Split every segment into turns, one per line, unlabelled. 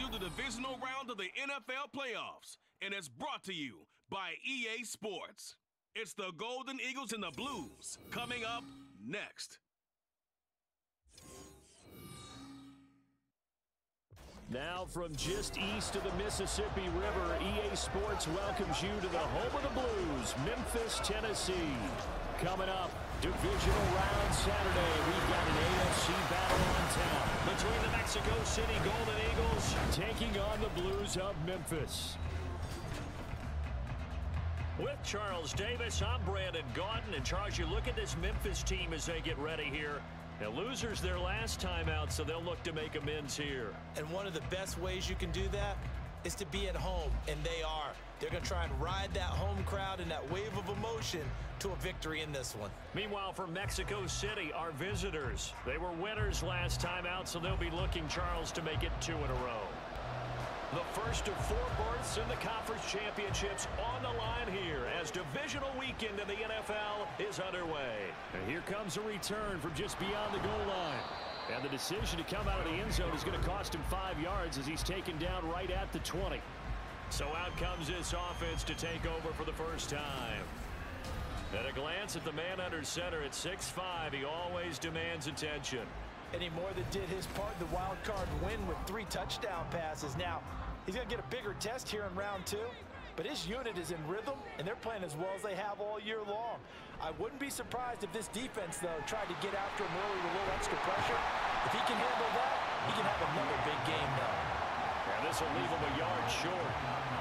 you the divisional round of the NFL playoffs, and it's brought to you by EA Sports. It's the Golden Eagles and the Blues coming up next.
Now from just east of the Mississippi River, EA Sports welcomes you to the home of the Blues, Memphis, Tennessee. Coming up, divisional round Saturday, we've got an AFC battle on tap between the Mexico City Golden Eagles taking on the Blues of Memphis. With Charles Davis, I'm Brandon Gaudin. And Charles, you look at this Memphis team as they get ready here. Now, losers their last time out, so they'll look to make amends here.
And one of the best ways you can do that is to be at home, and they are. They're going to try and ride that home crowd and that wave of emotion to a victory in this one.
Meanwhile, for Mexico City, our visitors, they were winners last time out, so they'll be looking, Charles, to make it 2 in a row. The first of 4 berths in the conference championships on the line here as divisional weekend in the NFL is underway. And here comes a return from just beyond the goal line. And the decision to come out of the end zone is going to cost him 5 yards as he's taken down right at the 20. So out comes this offense to take over for the first time. At a glance at the man under center at 6'5", he always demands attention.
And he more than did his part in the wild card win with 3 touchdown passes. Now, he's going to get a bigger test here in round 2, but his unit is in rhythm, and they're playing as well as they have all year long. I wouldn't be surprised if this defense, though, tried to get after him early with a little extra pressure. If he can handle that, he can have another big game, though.
And this will leave him a yard short.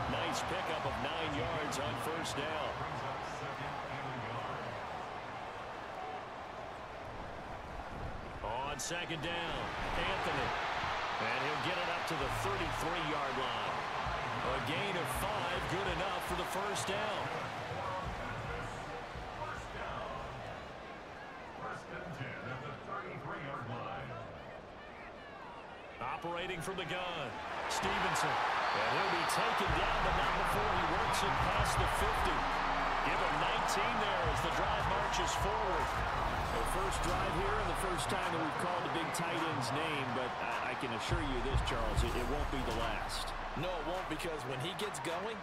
Nice pickup of 9 yards on first down. On second down, Anthony. And he'll get it up to the 33-yard line. A gain of 5, good enough for the first down.
First and 10 at the 33-yard line.
Operating from the gun, Stevenson. And he'll be taken down, but not before he works it past the 50. Give him 19 there as the drive marches forward. The first drive here and the first time that we've called the big tight end's name, but I can assure you this, Charles, it won't be the last.
No, it won't, because when he gets going,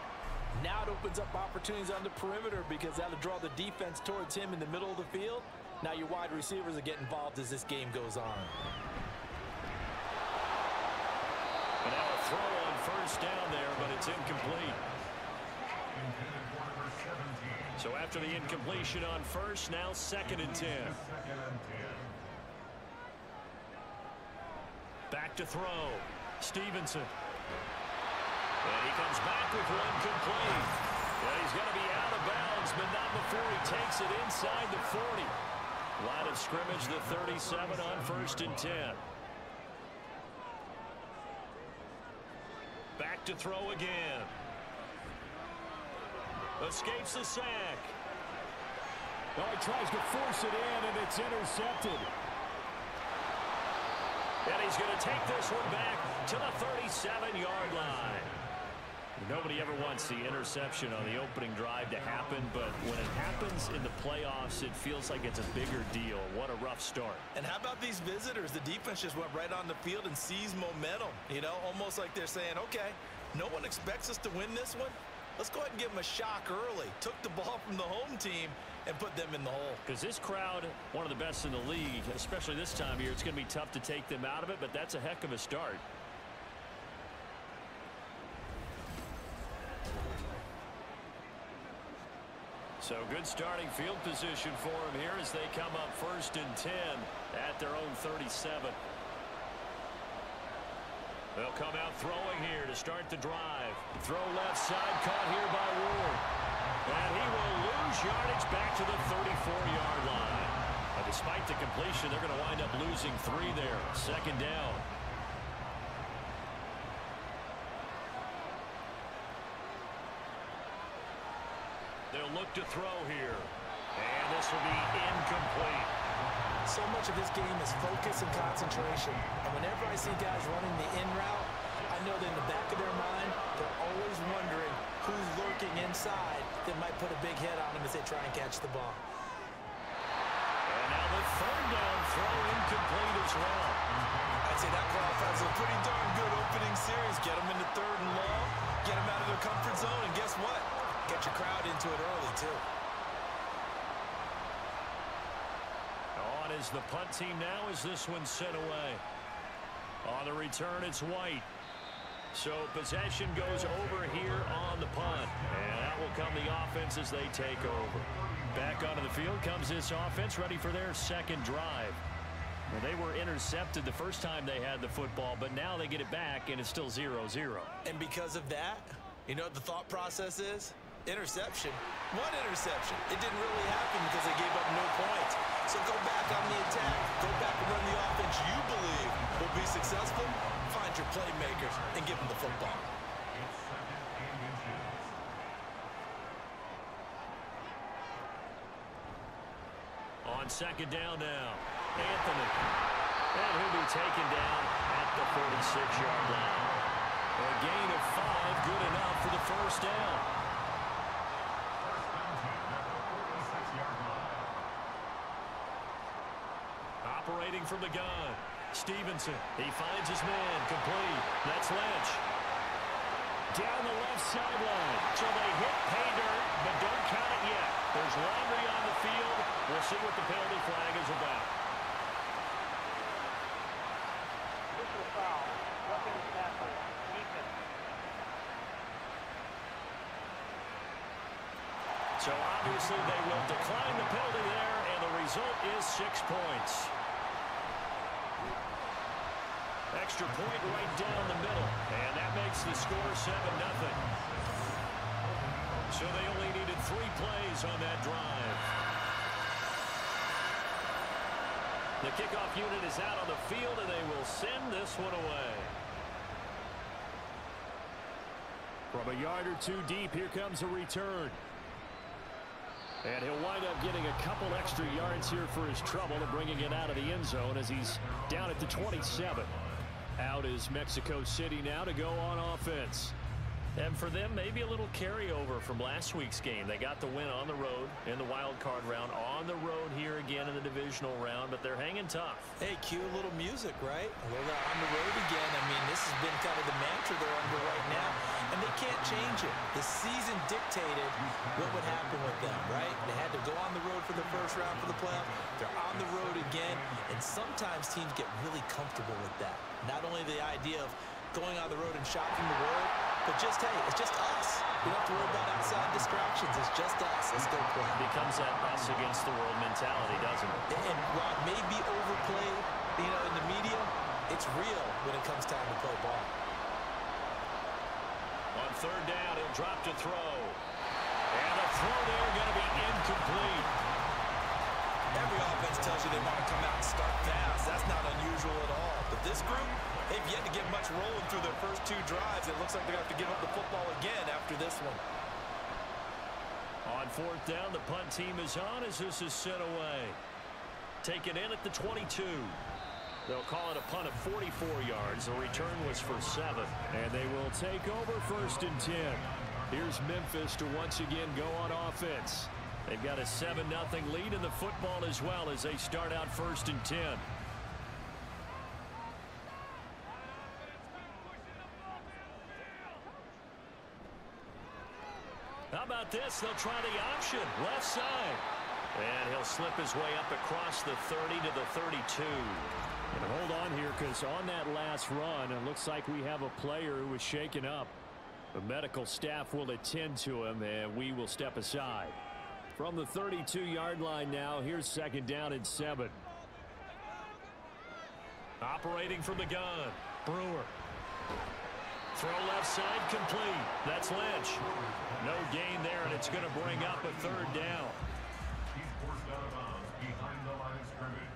now it opens up opportunities on the perimeter because that'll draw the defense towards him in the middle of the field. Now your wide receivers will get involved as this game goes on.
And now a throw on first down there, but it's incomplete. So after the incompletion on first, now 2nd and 10. Back to throw. Stevenson. And he comes back with one complete. And he's going to be out of bounds, but not before he takes it inside the 40. Line of scrimmage, the 37 on 1st and 10. Back to throw again. Escapes the sack.
Oh, he tries to force it in, and it's intercepted.
And he's going to take this one back to the 37-yard line. Nobody ever wants the interception on the opening drive to happen, but when it happens in the playoffs, it feels like it's a bigger deal. What a rough start.
And how about these visitors? The defense just went right on the field and seized momentum. You know, almost like they're saying, okay, no one expects us to win this one. Let's go ahead and give them a shock early. Took the ball from the home team and put them in the hole.
Because this crowd, one of the best in the league, especially this time of year, it's going to be tough to take them out of it, but that's a heck of a start. So good starting field position for them here as they come up 1st and 10 at their own 37. They'll come out throwing here to start the drive. Throw left side, caught here by Ward. And he will lose yardage back to the 34-yard line. But despite the completion, they're going to wind up losing 3 there. 2nd down. They'll look to throw here. And this will be incomplete.
So much of this game is focus and concentration. And whenever I see guys running the in route, I know that in the back of their mind, they're always wondering who's lurking inside that might put a big hit on them as they try and catch the ball.
And now the third down throw incomplete as well.
I'd say that qualifies a pretty darn good opening series. Get them into third and long, get them out of their comfort zone, and guess what? Get your crowd into it early, too.
On is the punt team now as this one's sent away. On the return, it's White. So possession goes over here on the punt. And that will come the offense as they take over. Back onto the field comes this offense, ready for their second drive. Well, they were intercepted the first time they had the football, but now they get it back, and it's still 0-0.
And because of that, you know what the thought process is? Interception. One interception. It didn't really happen because they gave up no points. So go back on the attack. Go back and run the offense you believe will be successful. Find your playmakers and give them the football.
On second down now, Anthony. And he'll be taken down at the 46-yard line. A gain of 5, good enough for the first down. Operating from the gun, Stevenson. He finds his man, complete. That's Lynch. Down the left sideline. So they hit pay dirt, but don't count it yet. There's laundry on the field. We'll see what the penalty flag is about.
Official foul. Weapons tackle. Defense.
So obviously they will decline the penalty there, and the result is 6 points. Extra point right down the middle, and that makes the score 7-0. So they only needed 3 plays on that drive. The kickoff unit is out on the field, and they will send this one away.
From a yard or two deep, here comes a return. And he'll wind up getting a couple extra yards here for his trouble and bringing it out of the end zone as he's down at the 27. Out is Mexico City now to go on offense.
And for them, maybe a little carryover from last week's game. They got the win on the road in the wild card round, on the road here again in the divisional round, but they're hanging tough.
Hey, cue a little music, right? A little on the road again. I mean, this has been kind of the mantra they're under right now, and they can't change it. The season dictated what would happen with them, right? They had to go on the road for the first round for the playoff. They're on the road again, and sometimes teams get really comfortable with that. Not only the idea of going on the road and shocking the world, but just, hey, it's just us. We don't have to worry about outside distractions. It's just us. Let's go play.
It becomes that us against the world mentality, doesn't it?
And while it may be overplayed, you know, in the media, it's real when it comes time to play ball.
On third down, he'll drop to throw. And a throw there going to be incomplete.
Every offense tells you they want to come out and start fast. That's not unusual at all. But this group, they've yet to get much rolling through their first 2 drives. It looks like they're going to have to give up the football again after this one.
On fourth down, the punt team is on as this is sent away. Taken in at the 22. They'll call it a punt of 44 yards. The return was for 7.
And they will take over 1st and 10. Here's Memphis to once again go on offense.
They've got a 7-0 lead in the football as well as they start out 1st and 10. How about this? They'll try the option. Left side. And he'll slip his way up across the 30 to the 32.
And hold on here, because on that last run, it looks like we have a player who was shaken up. The medical staff will attend to him, and we will step aside. From the 32-yard line now, here's 2nd down and 7.
Operating from the gun, Brewer. Throw left side, complete. That's Lynch. No gain there, and it's going to bring up a 3rd down.
He's forced out of bounds behind the line of scrimmage.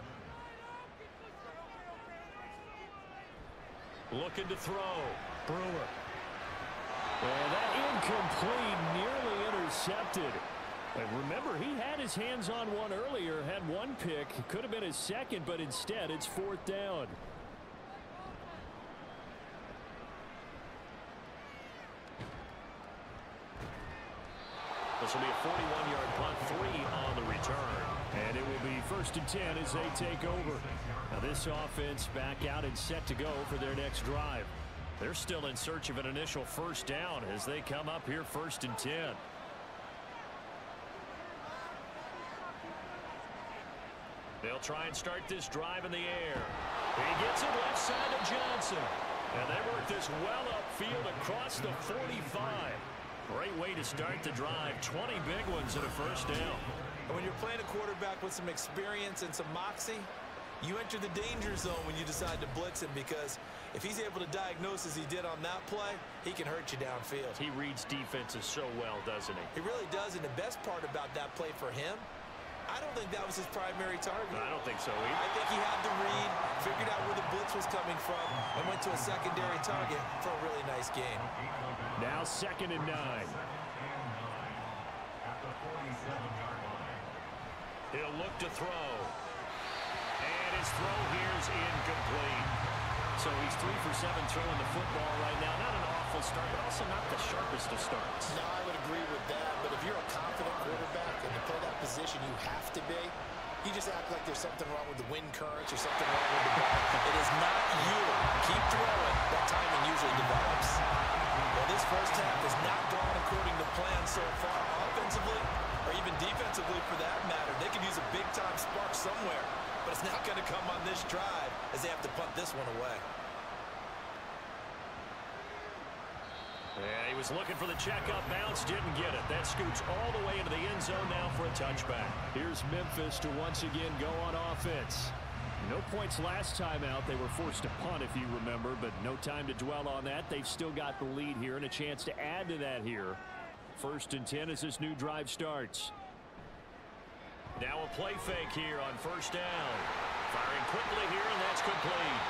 Looking to throw, Brewer.
And that incomplete, nearly intercepted. And remember, he had his hands on one earlier, had 1 pick. Could have been his 2nd, but instead it's 4th down.
This will be a 41-yard punt, 3 on the return.
And it will be 1st and 10 as they take over. Now this offense back out and set to go for their next drive. They're still in search of an initial first down as they come up here 1st and 10. They'll try and start this drive in the air. He gets it left side to Johnson. And they work this well upfield across the 45. Great way to start the drive. 20 big ones and a first down.
And when you're playing a quarterback with some experience and some moxie, you enter the danger zone when you decide to blitz him, because if he's able to diagnose as he did on that play, he can hurt you downfield.
He reads defenses so well, doesn't he?
He really does, and the best part about that play for him, I don't think that was his primary target.
I don't think so either.
I think he had the read, figured out where the blitz was coming from, and went to a secondary target for a really nice game.
Now 2nd and 9.
He'll look to throw. And his throw here is incomplete. So he's 3 for 7 throwing the football right now. Not an awful start, but also not the sharpest of starts.
No, I would agree with that. But if you're a confident quarterback and to play that position you have to be, you just act like there's something wrong with the wind currents or something wrong with the ball. It is not you. Keep throwing. That timing usually develops. Well, this first half has not gone according to plan so far, offensively or even defensively for that matter. They could use a big-time spark somewhere, but it's not going to come on this drive as they have to punt this one away.
Yeah, he was looking for the checkup bounce, didn't get it. That scoots all the way into the end zone now for a touchback.
Here's Memphis to once again go on offense. No points last time out. They were forced to punt, if you remember, but no time to dwell on that. They've still got the lead here and a chance to add to that here. 1st and 10 as this new drive starts.
Now a play fake here on 1st down. Firing quickly here, and that's complete.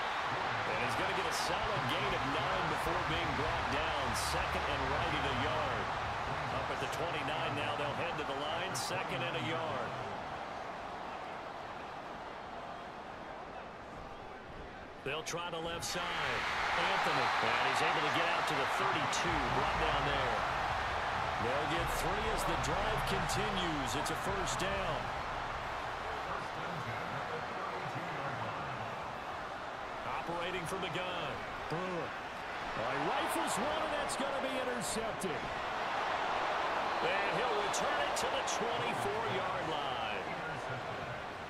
And he's going to get a solid gain of 9 before being brought down. 2nd and right at a yard. Up at the 29 now. They'll head to the line. 2nd and a yard. They'll try the left side. Anthony. And he's able to get out to the 32. Brought down there. They'll get 3 as the drive continues. It's a first down. Operating from the gun.
He rifles one, and that's going to be intercepted.
And he'll return it to the 24-yard line.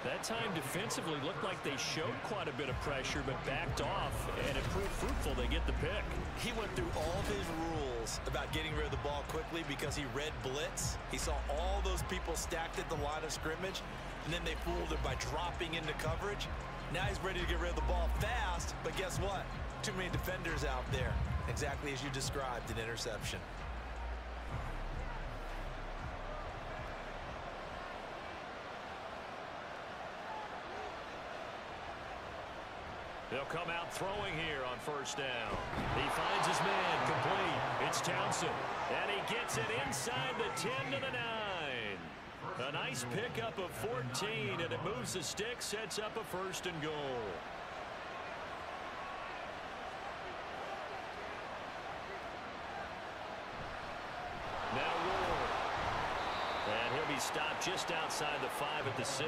That time defensively looked like they showed quite a bit of pressure, but backed off, and it proved fruitful. They get the pick.
He went through all of his rules about getting rid of the ball quickly because he read blitz. He saw all those people stacked at the line of scrimmage, and then they fooled him by dropping into coverage. Now he's ready to get rid of the ball fast, but guess what? Too many defenders out there. Exactly as you described, an interception.
They'll come out throwing here on 1st down. He finds his man complete. It's Townsend. And he gets it inside the 10 to the 9. A nice pickup of 14, and it moves the stick, sets up a 1st and goal. Now Ward. And he'll be stopped just outside the 5 at the 6.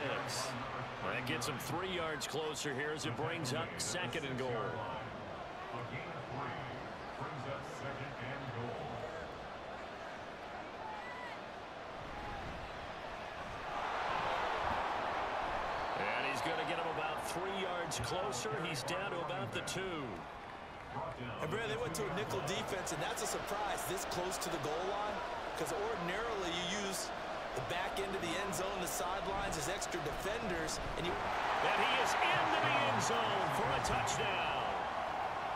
That gets him 3 yards closer here as it brings up 2nd and goal.
A gain of 3 brings up 2nd and goal.
And he's going to get him about 3 yards closer. He's down to about the 2.
And Brad, they went to a nickel defense, and that's a surprise this close to the goal line, because ordinarily you use the back end of the end zone, the sidelines as extra defenders, and he
is into the end zone for a touchdown.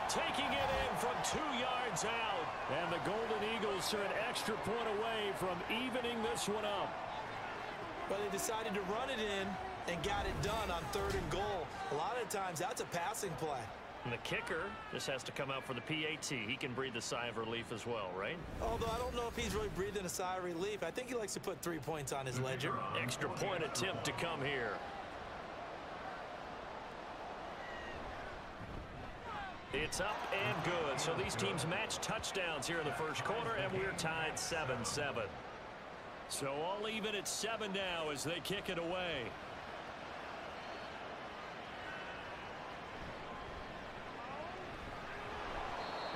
Taking it in from 2 yards out.
And the Golden Eagles are an extra point away from evening this one up.
But they decided to run it in and got it done on 3rd and goal. A lot of times that's a passing play.
And the kicker just has to come out for the PAT. He can breathe a sigh of relief as well, right?
Although I don't know if he's really breathing a sigh of relief. I think he likes to put 3 points on his ledger.
Extra point attempt to come here. It's up and good. So these teams match touchdowns here in the 1st quarter, and we're tied 7-7. So all even at 7 now as they kick it away.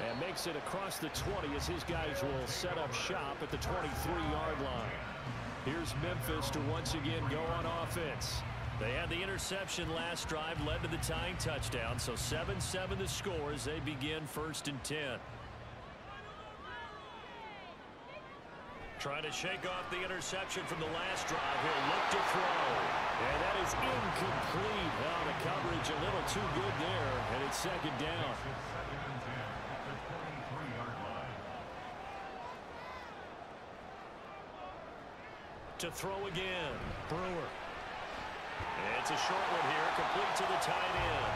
And makes it across the 20 as his guys will set up shop at the 23-yard line. Here's Memphis to once again go on offense.
They had the interception last drive, led to the tying touchdown. So 7-7 the score as they begin 1st and 10. Trying to shake off the interception from the last drive. He'll look to throw.
And that is incomplete. Well, the coverage a little too good there, and it's 2nd down.
To throw again. Brewer. It's a short one here, complete to the tight end.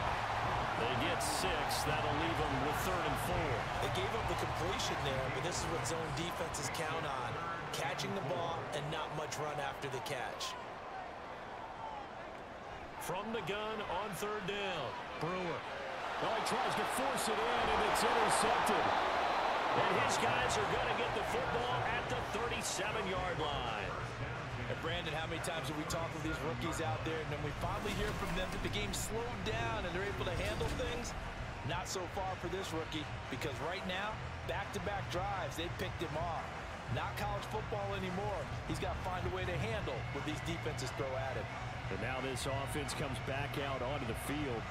They get 6. That'll leave them with 3rd and 4.
They gave up the completion there, but this is what zone defenses count on. Catching the ball and not much run after the catch.
From the gun on 3rd down. Brewer.
Well, he tries to force it in, and it's intercepted.
And his guys are going to get the football at the 37-yard line.
And Brandon, how many times have we talked with these rookies out there, and then we finally hear from them that the game slowed down and they're able to handle things? Not so far for this rookie, because right now, back-to-back drives, they picked him off. Not college football anymore. He's got to find a way to handle what these defenses throw at him.
And now this offense comes back out onto the field.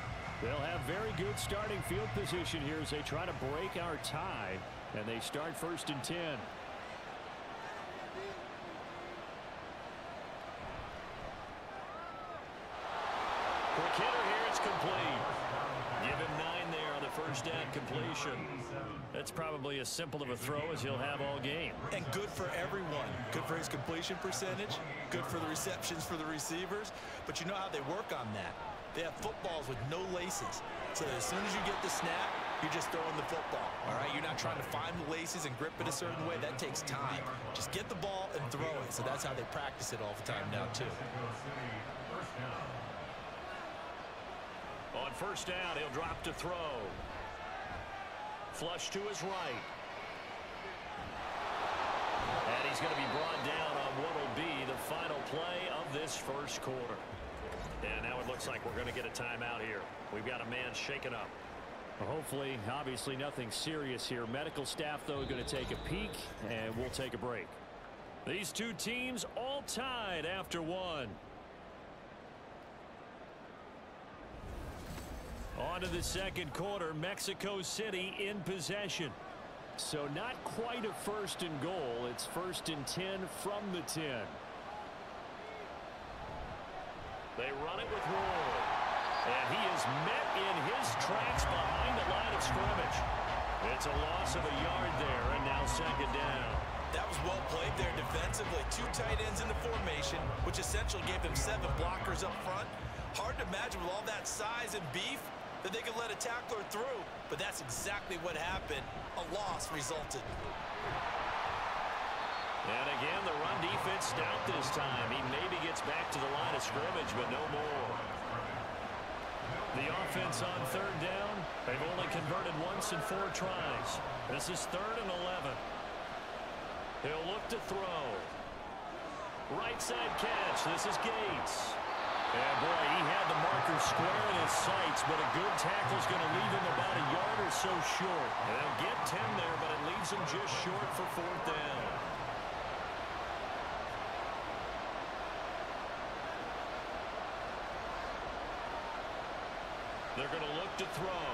They'll have very good starting field position here as they try to break our tie, and they start 1st and 10.
Quick hitter here, it's complete. Give him 9 there on the 1st down completion. That's probably as simple of a throw as he'll have all game.
And good for everyone. Good for his completion percentage. Good for the receptions for the receivers. But you know how they work on that. They have footballs with no laces. So that as soon as you get the snap, you're just throwing the football. All right, you're not trying to find the laces and grip it a certain way. That takes time. Just get the ball and throw it. So that's how they practice it all the time now, too.
On 1st down, he'll drop to throw. Flush to his right. And he's going to be brought down on what will be the final play of this 1st quarter. And now it looks like we're going to get a timeout here. We've got a man shaken up.
Well, hopefully, obviously nothing serious here. Medical staff, though, going to take a peek, and we'll take a break.
These two teams all tied after 1. On to the 2nd quarter. Mexico City in possession.
So not quite a 1st and goal. It's 1st and 10 from the 10.
They run it with Ward. And he is met in his tracks behind the line of scrimmage. It's a loss of a yard there, and now 2nd down.
That was well played there defensively. 2 tight ends in the formation, which essentially gave them 7 blockers up front. Hard to imagine with all that size and beef that they could let a tackler through, but that's exactly what happened. A loss resulted.
And again, the run defense stout this time. He maybe gets back to the line of scrimmage, but no more. The offense on 3rd down. They've only converted once in 4 tries. This is 3rd and 11. He'll look to throw. Right side catch. This is Gates. And boy, he had the marker square in his sights, but a good tackle is going to leave him about a yard or so short. And they'll get 10 there, but it leaves him just short for 4th down. They're going to look to throw.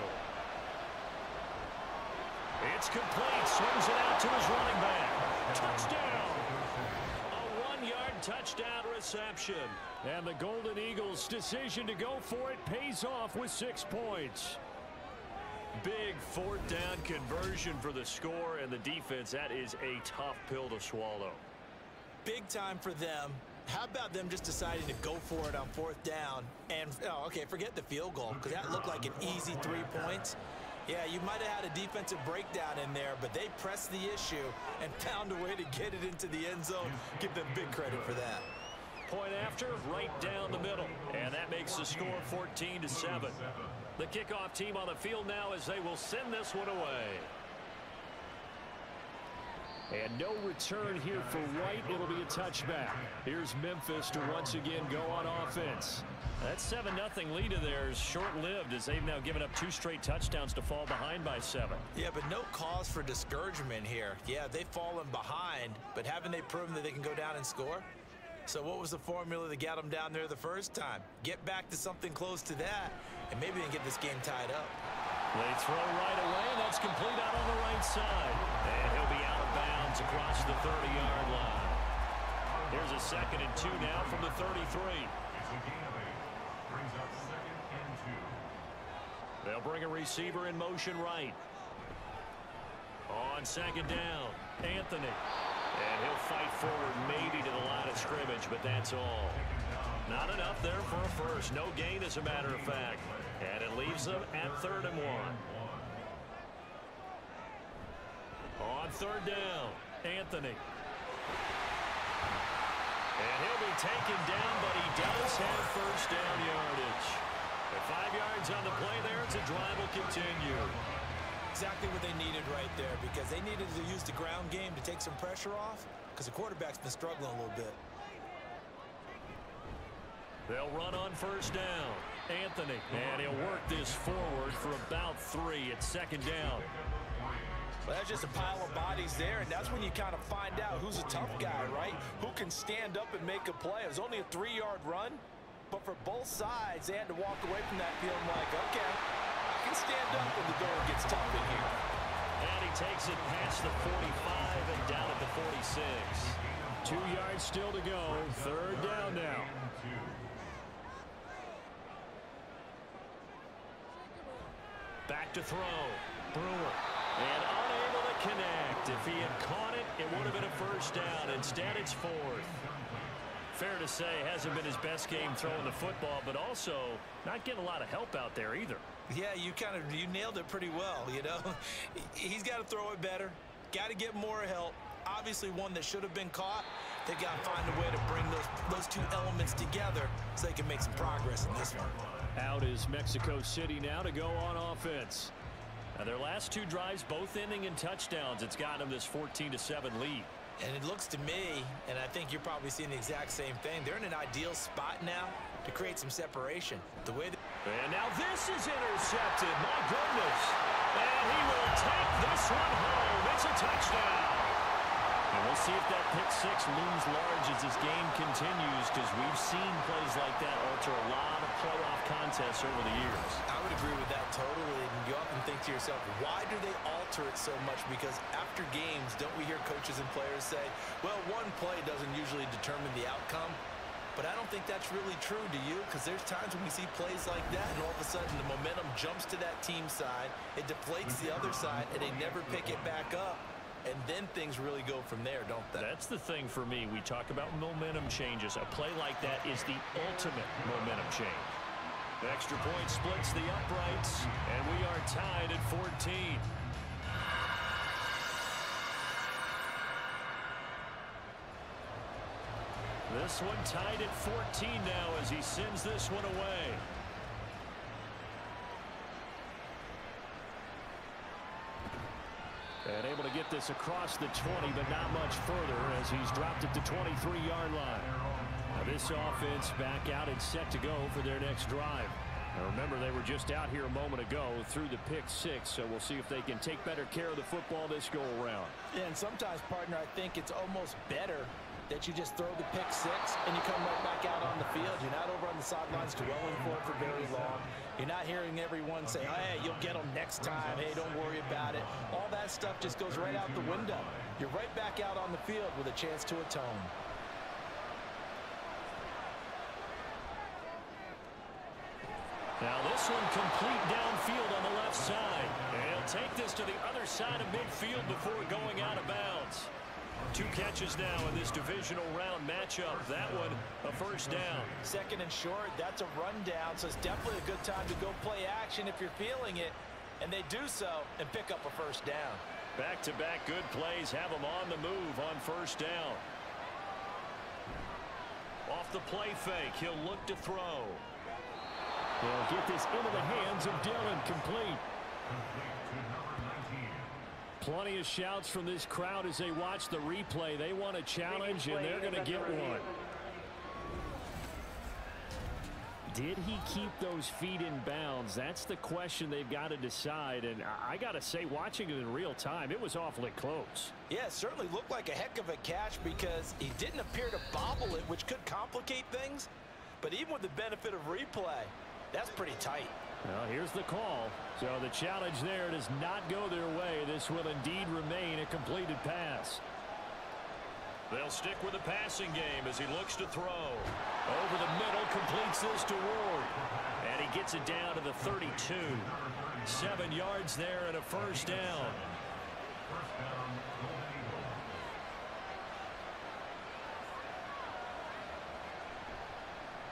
It's complete. Swings it out to his running back. Touchdown. A 1-yard touchdown reception.
And the Golden Eagles' decision to go for it pays off with 6 points.
Big 4th down conversion for the score, and the defense, that is a tough pill to swallow.
Big time for them. How about them just deciding to go for it on 4th down? And, oh, okay, forget the field goal, because that looked like an easy 3 points. Yeah, you might have had a defensive breakdown in there, but they pressed the issue and found a way to get it into the end zone. Give them big credit for that.
Point after, right down the middle. And that makes the score 14-7. The kickoff team on the field now as they will send this one away.
And no return here for White. It'll be a touchback. Here's Memphis to once again go on offense.
That 7-0 lead of theirs short-lived as they've now given up 2 straight touchdowns to fall behind by 7.
Yeah, but no cause for discouragement here. Yeah, they've fallen behind, but haven't they proven that they can go down and score? So what was the formula that got them down there the first time? Get back to something close to that, and maybe they can get this game tied up.
They throw right away, and that's complete out on the right side. And he'll be out of bounds across the 30-yard line. Here's a 2nd and 2 now from the 33.
It's a gain of 8. Brings up 2nd and 2.
They'll bring a receiver in motion right. On 2nd down, Anthony. And he'll fight forward maybe to the line of scrimmage, but that's all. Not enough there for a first. No gain, as a matter of fact. And it leaves them at 3rd and 1. On 3rd down, Anthony. And he'll be taken down, but he does have first down yardage. At 5 yards on the play there, it's a drive will continue.
Exactly what they needed right there, because they needed to use the ground game to take some pressure off, because the quarterback's been struggling a little bit.
They'll run on 1st down. Anthony, and he'll work this forward for about 3 at 2nd down.
Well, that's just a pile of bodies there, and that's when you kind of find out who's a tough guy, right? Who can stand up and make a play. It was only a 3-yard run, but for both sides, they had to walk away from that feeling like, okay, I can stand up when the going gets tough in here.
And he takes it past the 45 and down at the 46.
2 yards still to go. 3rd down now.
Back to throw. Brewer. And unable to connect. If he had caught it, it would have been a first down. Instead, it's 4th. Fair to say, hasn't been his best game throwing the football, but also not getting a lot of help out there either.
Yeah, you nailed it pretty well, you know. He's got to throw it better. Got to get more help. Obviously, one that should have been caught. They got to find a way to bring those 2 elements together so they can make some progress in this one.
Out is Mexico City now to go on offense.
Now their last 2 drives both ending in touchdowns. It's got them this 14-7 lead.
And it looks to me, and I think you're probably seeing the exact same thing, they're in an ideal spot now to create some separation.
And now this is intercepted. My goodness. And he will take this one home. It's a touchdown. And we'll see if that pick 6 looms large as this game continues, because we've seen plays like that alter a lot of playoff contests over the years.
I would agree with that totally. And you often think to yourself, why do they alter it so much? Because after games, don't we hear coaches and players say, well, one play doesn't usually determine the outcome. But I don't think that's really true, do you? Because there's times when we see plays like that, and all of a sudden the momentum jumps to that team side, it deflates the other side, and they never pick it back up. And then things really go from there, don't they?
That's the thing for me. We talk about momentum changes. A play like that is the ultimate momentum change. The extra point splits the uprights, and we are tied at 14. This one tied at 14 now as he sends this one away.
And able to get this across the 20, but not much further as he's dropped it to 23-yard line. Now this offense back out and set to go for their next drive. Now remember, they were just out here a moment ago through the pick 6, so we'll see if they can take better care of the football this go-around.
Yeah, and sometimes, partner, I think it's almost better that you just throw the pick 6 and you come right back out on the field. You're not over on the sidelines dwelling for it for very long. You're not hearing everyone say, hey, you'll get them next time. Hey, don't worry about it. All that stuff just goes right out the window. You're right back out on the field with a chance to atone.
Now this one complete downfield on the left side. And he'll take this to the other side of midfield before going out of bounds. 2 catches now in this divisional round matchup. That one a first down.
2nd and short, that's a rundown, so it's definitely a good time to go play action if you're feeling it. And they do so and pick up a first down.
Back-to-back good plays have them on the move on first down. Off the play fake, he'll look to throw.
They'll get this into the hands of Dillon, complete.
Complete to number 19.
Plenty of shouts from this crowd as they watch the replay. They want a challenge, and they're going to get one. Did he keep those feet in bounds? That's the question they've got to decide. And I got to say, watching it in real time, it was awfully close.
Yeah, it certainly looked like a heck of a catch because he didn't appear to bobble it, which could complicate things. But even with the benefit of replay, that's pretty tight.
Well, here's the call. So the challenge there does not go their way. This will indeed remain a completed pass.
They'll stick with the passing game as he looks to throw. Over the middle, completes this to Ward. And he gets it down to the 32. 7 yards there and a first down.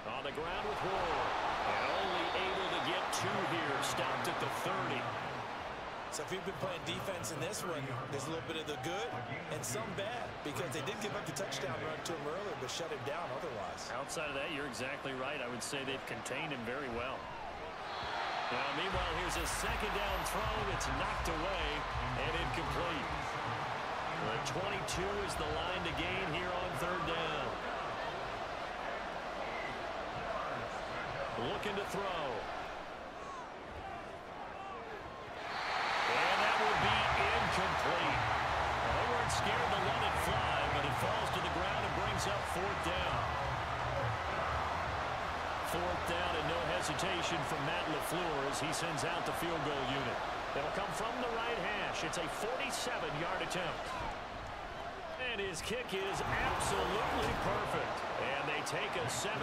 On the ground with Ward. And only able to get 2 here. Stopped at the 30.
So if you've been playing defense in this one, there's a little bit of the good and some bad because they did give up the touchdown run to him earlier but shut him down otherwise.
Outside of that, you're exactly right. I would say they've contained him very well. Now, meanwhile, here's a second down throw that's knocked away and incomplete. The 22 is the line to gain here on third down. Looking to throw. And that will be incomplete. Well, they weren't scared to let it fly, but it falls to the ground and brings up fourth down. Fourth down and no hesitation from Matt LaFleur as he sends out the field goal unit. It'll come from the right hash. It's a 47-yard attempt. And his kick is absolutely perfect. And they take a 17-14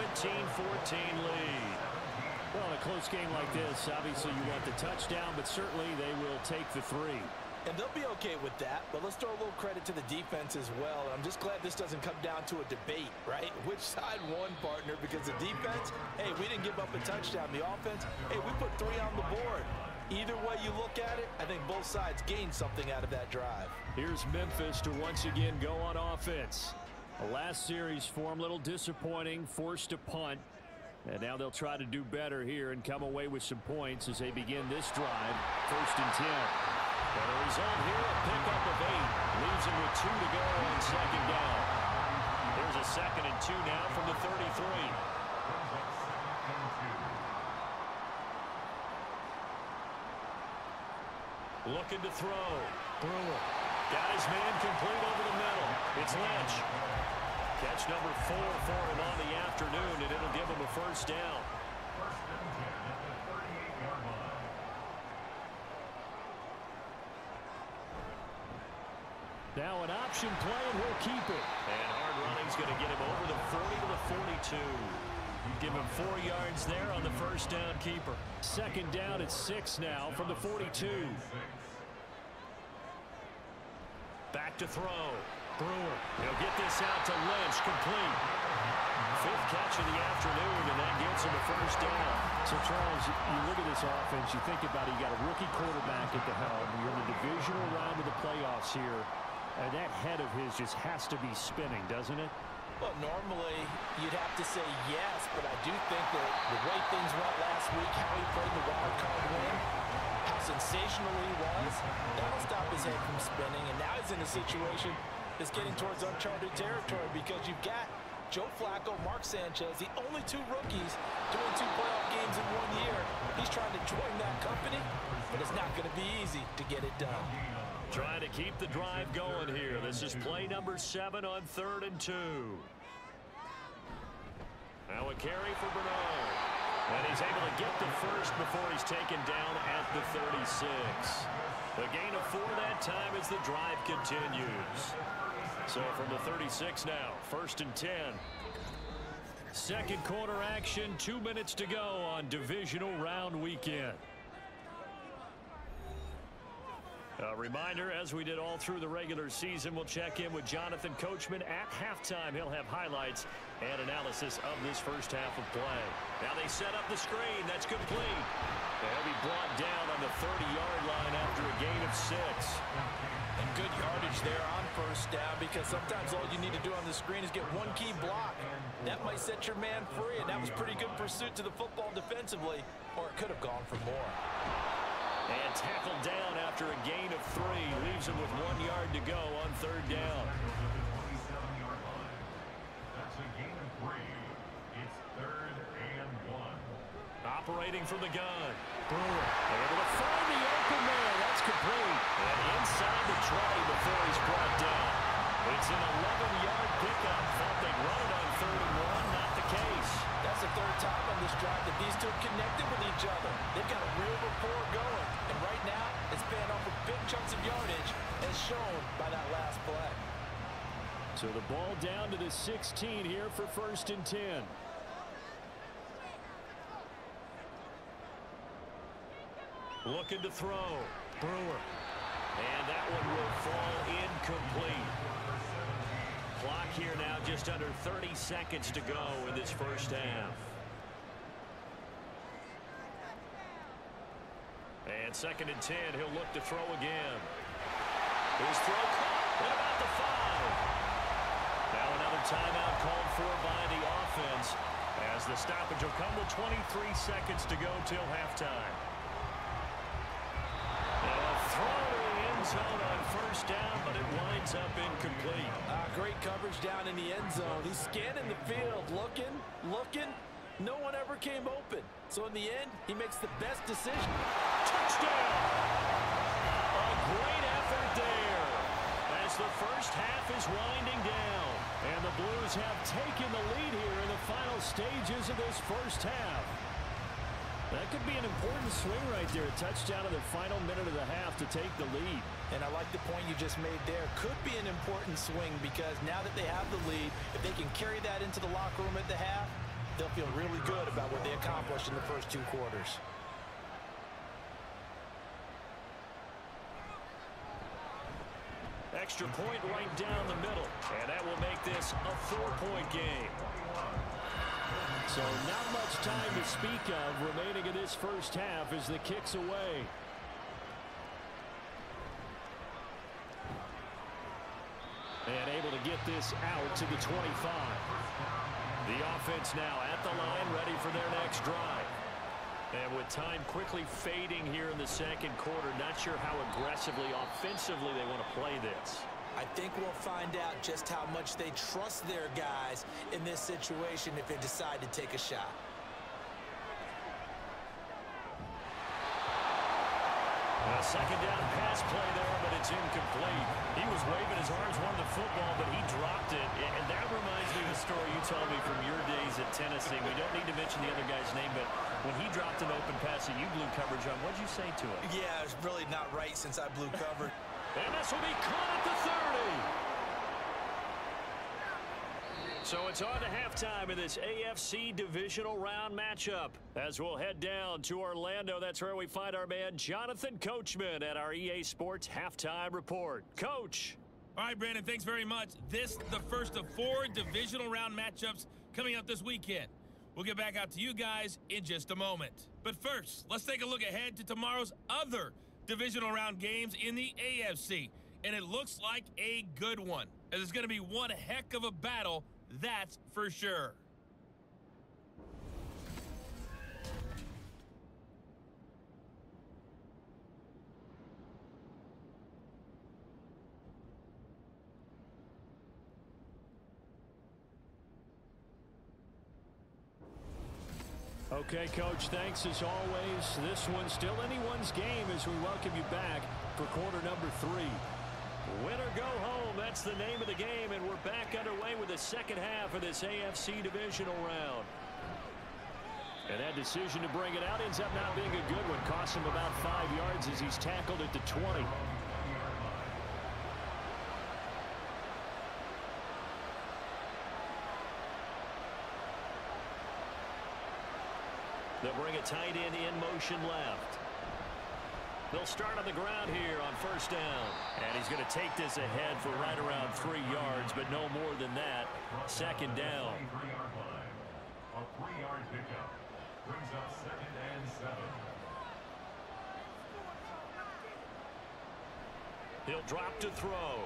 lead.
Well, in a close game like this, obviously you want the touchdown, but certainly they will take the 3.
And they'll be okay with that, but let's throw a little credit to the defense as well. I'm just glad this doesn't come down to a debate, right? Which side won, partner? Because the defense, hey, we didn't give up a touchdown. The offense, hey, we put 3 on the board. Either way you look at it, I think both sides gained something out of that drive.
Here's Memphis to once again go on offense. The last series for them, a little disappointing, forced to punt. And now they'll try to do better here and come away with some points as they begin this drive. 1st and 10.
And the result here, a pickup of 8. Leaves him with 2 to go on second down. There's a 2nd and 2 now from the 33. Looking to throw. Brewer. Got his man complete over the middle. It's Lynch. Catch number 4 for him on the afternoon, and it'll give him a first down.
Now an option play, and we'll keep it.
And hard running's going to get him over the 40 to the 42. Give him 4 yards there on the first down keeper.
2nd down at 6 now from the 42.
Back to throw. Brewer. He'll get this out to Lynch, complete. 5th catch of the afternoon, and that gets him a first down.
So, Charles, you look at this offense, you think about it, you got a rookie quarterback at the helm. You're in the divisional round of the playoffs here, and that head of his just has to be spinning, doesn't it?
Well, normally you'd have to say yes, but I do think that the way things went last week, how he played the wild card win, how sensational he was, that'll stop his head from spinning, and now he's in a situation that's getting towards uncharted territory because you've got Joe Flacco, Mark Sanchez, the only 2 rookies doing 2 playoff games in 1 year. He's trying to join that company, but it's not going to be easy to get it done.
Trying to keep the drive going here. This is play number 7 on 3rd and 2. Now a carry for Bernard. And he's able to get the first before he's taken down at the 36. A gain of 4 that time as the drive continues. So from the 36 now, 1st and 10. 2nd quarter action, 2 minutes to go on divisional round weekend. A reminder, as we did all through the regular season, we'll check in with Jonathan Coachman at halftime. He'll have highlights and analysis of this first half of play. Now they set up the screen. That's complete. They'll be brought down on the 30-yard line after a gain of 6.
And good yardage there on 1st down because sometimes all you need to do on the screen is get 1 key block. That might set your man free, and that was pretty good pursuit to the football defensively, or it could have gone for more.
And tackled down after a gain of 3. Leaves him with 1 yard to go on 3rd down.
That's a gain of 3. It's 3rd and 1.
Operating from the gun. Brewer able to find the open man. That's complete. And inside the 20 before he's brought down. It's an 11-yard pickup. Thought they'd run it on 3rd and 1. Not the case.
That's the 3rd time on this drive that these two connected with each other. They've got a real rapport going. And right now, it's paying off with big chunks of yardage, as shown by that last play.
So the ball down to the 16 here for 1st and 10.
Looking to throw. Brewer. And that one will fall incomplete. Clock here now just under 30 seconds to go in this first half. And 2nd and 10, he'll look to throw again. His throw caught at about the 5. Now another timeout called for by the offense as the stoppage will come with 23 seconds to go till halftime. And a throw to the end zone on 1st down, but it winds up incomplete.
Great coverage down in the end zone. He's scanning the field, looking. No one ever came open. So in the end, he makes the best decision.
Touchdown! A great effort there as the first half is winding down.
And the Blues have taken the lead here in the final stages of this first half. That could be an important swing right there. A touchdown in the final minute of the half to take the lead.
And I like the point you just made there. Could be an important swing because now that they have the lead, if they can carry that into the locker room at the half, they'll feel really good about what they accomplished in the first 2 quarters.
Extra point right down the middle. And that will make this a 4-point game.
So not much time to speak of remaining in this first half as the kick's away. And able to get this out to the 25. The offense now at the line, ready for their next drive. And with time quickly fading here in the 2nd quarter, not sure how aggressively, offensively they want to play this.
I think we'll find out just how much they trust their guys in this situation if they decide to take a shot.
A 2nd down pass play there, but it's incomplete. He was waving his arms, wanted the football, but he dropped it. And that reminds me of a story you told me from your days at Tennessee. We don't need to mention the other guy's name, but when he dropped an open pass that you blew coverage on, what'd you say to him?
Yeah, it's really not right since I blew coverage.
And this will be caught at the 30. So it's on to halftime in this AFC Divisional Round matchup. As we'll head down to Orlando, that's where we find our man Jonathan Coachman at our EA Sports Halftime Report. Coach.
All right, Brandon, thanks very much. This the first of 4 Divisional Round matchups coming up this weekend. We'll get back out to you guys in just a moment. But first, let's take a look ahead to tomorrow's other Divisional Round games in the AFC. And it looks like a good one, as it's going to be one heck of a battle, that's for sure.
Okay, Coach, thanks as always. This one's still anyone's game as we welcome you back for quarter number 3.
Win or go home, that's the name of the game, and we're back underway with the second half of this AFC Divisional Round.
And that decision to bring it out ends up not being a good one. Costs him about 5 yards as he's tackled at the 20.
They'll bring a tight end in motion left. They'll start on the ground here on first down. And he's going to take this ahead for right around 3 yards, but no more than that. Second down.
A 3-yard pickup brings up 2nd and 7.
He'll drop to throw.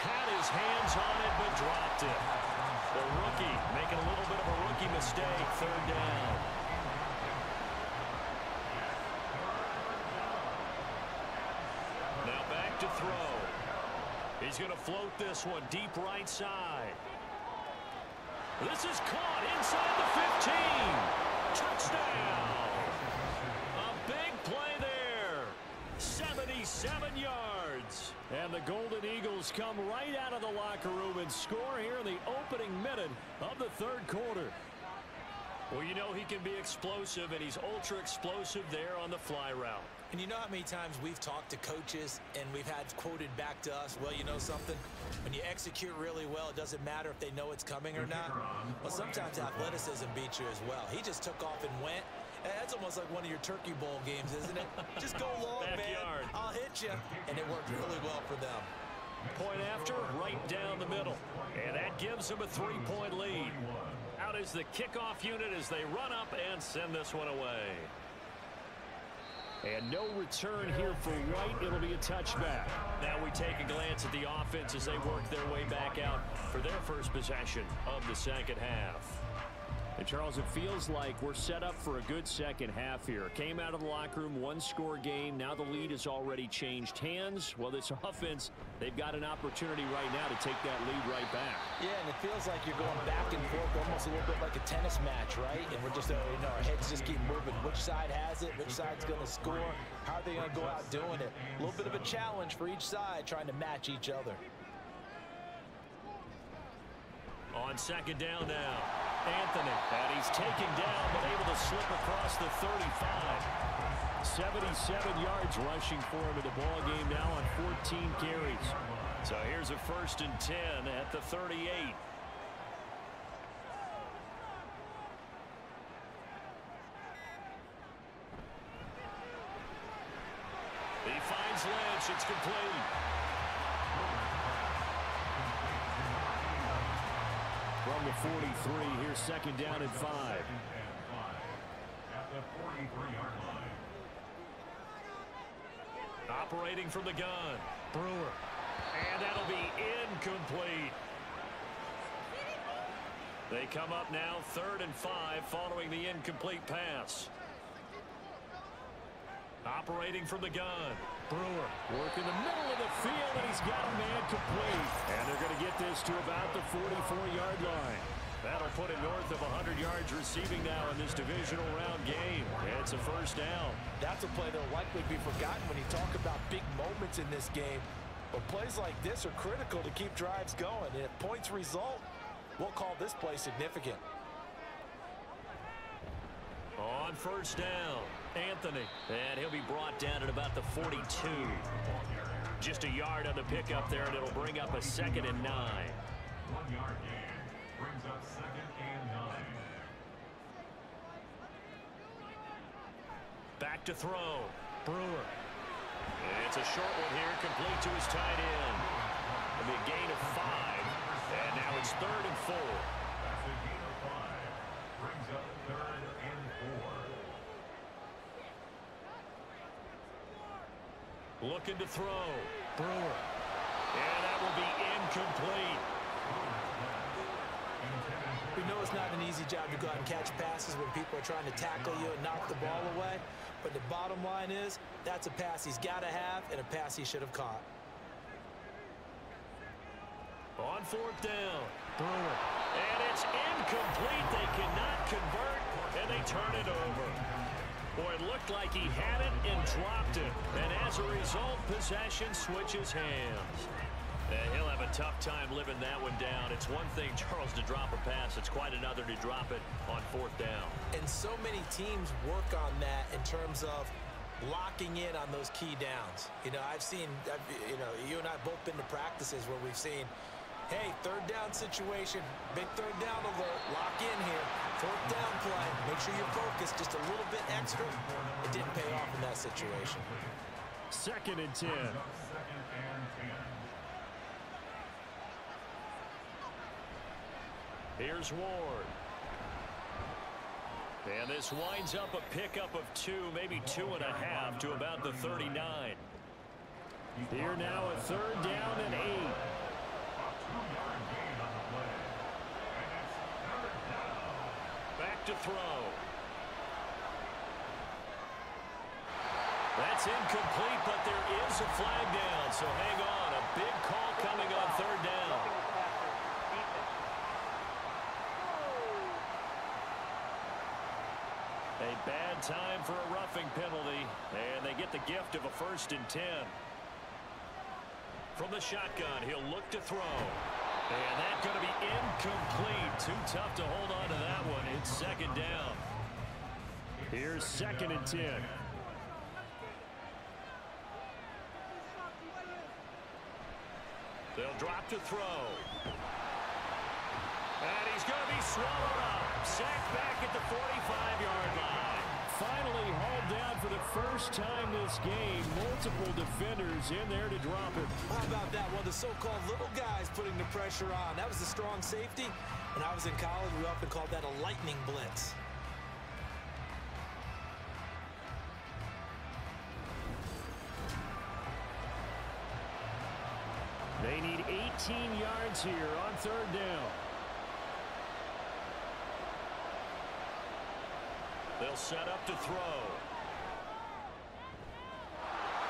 Had his hands on it, but dropped it. The rookie making a little bit of a rookie mistake. Third down. throw. He's going to float this one deep right side. This is caught inside the 15. Touchdown. A big play there. 77 yards.
And the Golden Eagles come right out of the locker room and score here in the opening minute of the third quarter.
Well, you know he can be explosive, and he's ultra explosive there on the fly route.
And you know how many times we've talked to coaches and we've had quoted back to us, well, you know something? When you execute really well, it doesn't matter if they know it's coming or not. Well, sometimes athleticism beats you as well. He just took off and went. That's almost like one of your Turkey Bowl games, isn't it? Just go long,
Backyard.
man. I'll hit you. And it worked really well for them.
Point after, right down the middle. And that gives them a 3-point lead. Out is the kickoff unit as they run up and send this one away.
And no return here for White. It'll be a touchback.
Now we take a glance at the offense as they work their way back out for their first possession of the second half.
And Charles, it feels like we're set up for a good second half here. Came out of the locker room, one-score game. Now the lead has already changed hands. Well, this offense, they've got an opportunity right now to take that lead right back.
Yeah, and it feels like you're going back and forth, almost a little bit like a tennis match, right? And we're just, our heads just keep moving. Which side has it? Which side's going to score? How are they going to go out doing it? A little bit of a challenge for each side, trying to match each other.
On second down now, Anthony. And he's taken down, but able to slip across the 35.
77 yards rushing for him in the ball game now on 14 carries.
So here's a 1st and 10 at the 38. He finds Lynch. It's complete.
From the 43, here's second down and 5.
At the 43-yard line.
Operating from the gun, Brewer. And that'll be incomplete. They come up now 3rd and 5 following the incomplete pass. Operating from the gun, Brewer.
Work in the middle of the field, and he's got a man complete. And they're going to get this to about the 44-yard line.
That'll put him north of 100 yards receiving now in this divisional round game. It's a 1st down.
That's a play that'll likely be forgotten when you talk about big moments in this game. But plays like this are critical to keep drives going. And if points result, we'll call this play significant.
On 1st down, Anthony. And he'll be brought down at about the 42. Just a yard on the pickup there, and it'll bring up a 2nd and 9.
1-yard gain brings up 2nd and 9.
Back to throw, Brewer. It's a short one here, complete to his tight end. It'll be a gain of 5, and now it's 3rd and 4.
That's a gain of 5. Brings up 3rd and 4.
Looking to throw, Brewer. And that will be incomplete.
We know it's not an easy job to go out and catch passes when people are trying to tackle you and knock the ball away. But the bottom line is, that's a pass he's got to have and a pass he should have caught.
On 4th down, Brewer. And it's incomplete. They cannot convert, and they turn it over. Boy, it looked like he had it and dropped it. And as a result, possession switches hands. He'll have a tough time living that one down. It's one thing, Charles, to drop a pass. It's quite another to drop it on 4th down.
And so many teams work on that in terms of locking in on those key downs. You know, you and I both been to practices where we've seen, hey, 3rd down situation, big 3rd down alert, lock in here, 4th down play, make sure you're focused just a little bit extra. It didn't pay off in that situation.
2nd and 10.
2nd and 10.
Here's Ward. And this winds up a pickup of 2, maybe 2.5 to about the 39.
Here now a 3rd down and 8.
A 2-yard gain on the play. And it's 3rd down.
Back to throw. That's incomplete, but there is a flag down, so hang on. A big call coming on third down. A bad time for a roughing penalty, and they get the gift of a 1st and 10. From the shotgun, he'll look to throw. And that's going to be incomplete. Too tough to hold on to that one. It's 2nd down.
Here's 2nd and 10.
They'll drop to throw. And he's going to be swallowed up. Sacked back at the 45-yard line.
Finally hauled down for the first time this game. Multiple defenders in there to drop him.
How about that? One of the so-called little guys putting the pressure on. That was a strong safety. When I was in college, we often called that a lightning blitz.
They need 18 yards here on 3rd down.
They'll set up to throw.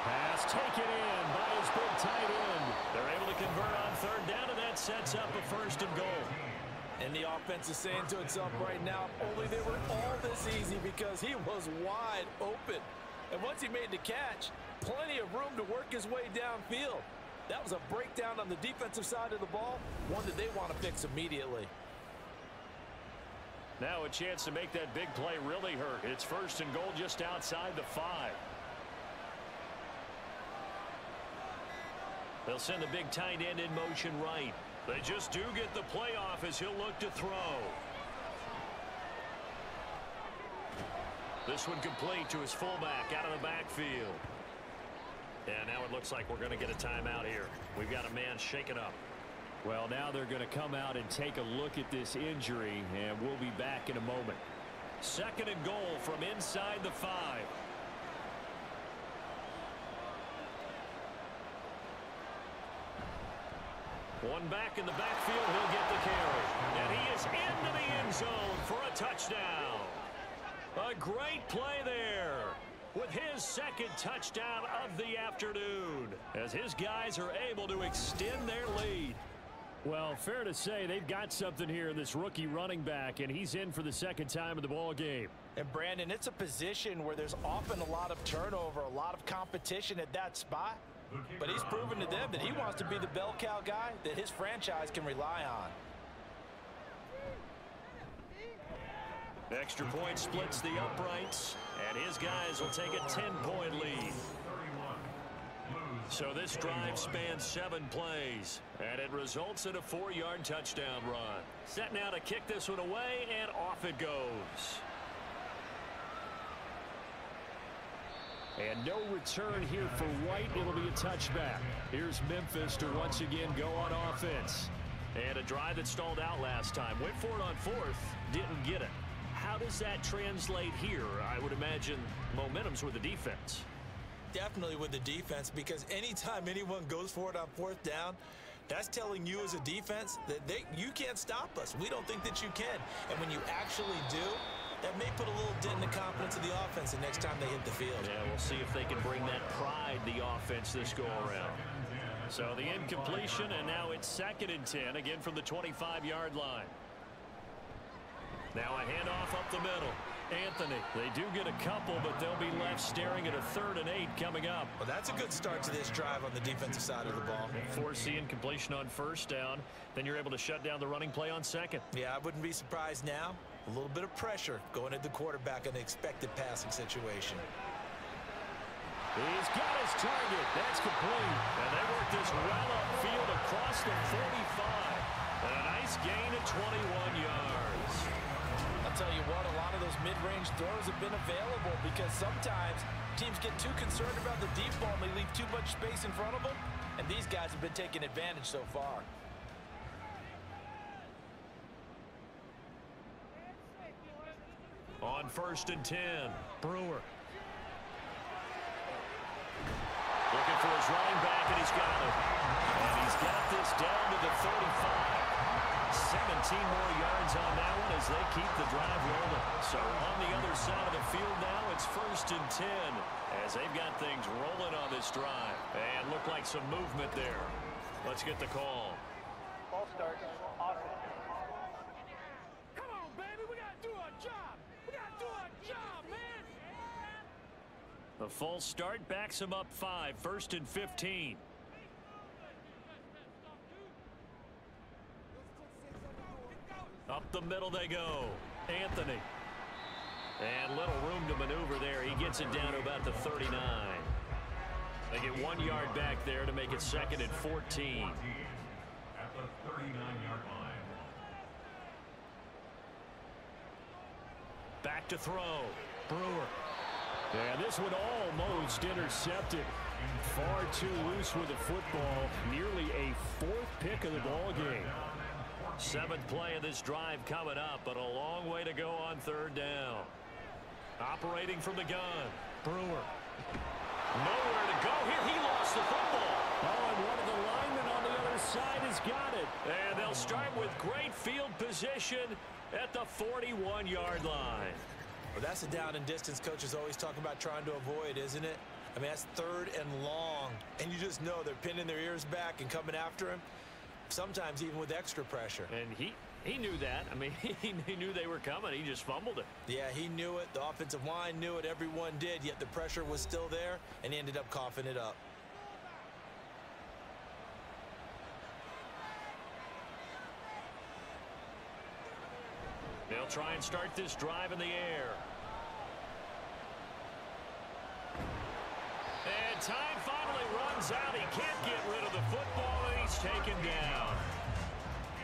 Pass taken in by his big tight end.
They're able to convert on 3rd down, and that sets up a 1st and goal.
And the offense is saying to itself right now, only they were all this easy because he was wide open. And once he made the catch, plenty of room to work his way downfield. That was a breakdown on the defensive side of the ball, one that they want to fix immediately.
Now a chance to make that big play really hurt. It's 1st and goal just outside the 5. They'll send the big tight end in motion right. They just do get the play off as he'll look to throw. This one complete to his fullback out of the backfield. And now it looks like we're going to get a timeout here. We've got a man shaken up.
Well, now they're going to come out and take a look at this injury, and we'll be back in a moment.
2nd and goal from inside the 5. One back in the backfield, he'll get the carry. And he is into the end zone for a touchdown. A great play there with his 2nd touchdown of the afternoon as his guys are able to extend their lead.
Well, fair to say they've got something here in this rookie running back, and he's in for the 2nd time in the ball game.
And Brandon, it's a position where there's often a lot of turnover, a lot of competition at that spot. But he's proven to them that he wants to be the bell cow guy that his franchise can rely on.
Extra point splits the uprights, and his guys will take a 10-point lead. So this drive spans 7 plays, and it results in a 4-yard touchdown run. Set now to kick this one away, and off it goes.
And no return here for White. It'll be a touchback. Here's Memphis to once again go on offense.
And a drive that stalled out last time. Went for it on 4th, didn't get it. How does that translate here? I would imagine momentum's with the defense.
Definitely with the defense, because anytime anyone goes for it on 4th down, that's telling you as a defense that you can't stop us. We don't think that you can. And when you actually do, that may put a little dent in the confidence of the offense the next time they hit the field.
Yeah, we'll see if they can bring that pride, the offense, this go-around. So the incompletion, and now it's 2nd and 10, again from the 25-yard line. Now a handoff up the middle. Anthony, they do get a couple, but they'll be left staring at a 3rd and 8 coming up.
Well, that's a good start to this drive on the defensive side of the ball.
Force the incompletion on 1st down, then you're able to shut down the running play on 2nd.
Yeah, I wouldn't be surprised now. A little bit of pressure going at the quarterback in an expected passing situation.
He's got his target. That's complete.
And they work this well upfield across the 45. And a nice gain of 21 yards.
I'll tell you what, a lot of those mid-range throws have been available because sometimes teams get too concerned about the deep ball and they leave too much space in front of them. And these guys have been taking advantage so far.
On 1st and 10, Brewer. Looking for his running back, and he's got it. And he's got this down to the 35. 17 more yards on that one as they keep the drive rolling. So on the other side of the field now, it's 1st and 10 as they've got things rolling on this drive. And look like some movement there. Let's get the call.
Ball start. Awesome.
Come on, baby. We got to do our job. We got to do our job, man.
The false start backs him up 5. 1st and 15. Up the middle they go. Anthony. And little room to maneuver there. He gets it down to about the 39. They get 1 yard back there to make it 2nd and 14.
At the 39-yard line.
Back to throw. Brewer.
And this one almost intercepted. Far too loose with the football. Nearly a 4th pick of the ball game.
7th play of this drive coming up, but a long way to go on 3rd down. Operating from the gun. Brewer. Nowhere to go here. He lost the football.
Oh, and one of the linemen on the other side has got it.
And they'll start with great field position at the 41-yard line.
Well, that's a down and distance coaches always talk about trying to avoid, isn't it? I mean, that's 3rd and long. And you just know they're pinning their ears back and coming after him. Sometimes even with extra pressure.
And he knew that. I mean, he knew they were coming. He just fumbled it.
Yeah, he knew it. The offensive line knew it. Everyone did. Yet the pressure was still there, and he ended up coughing it up.
They'll try and start this drive in the air. And time finally runs out. He can't get rid of the football, and he's taken down.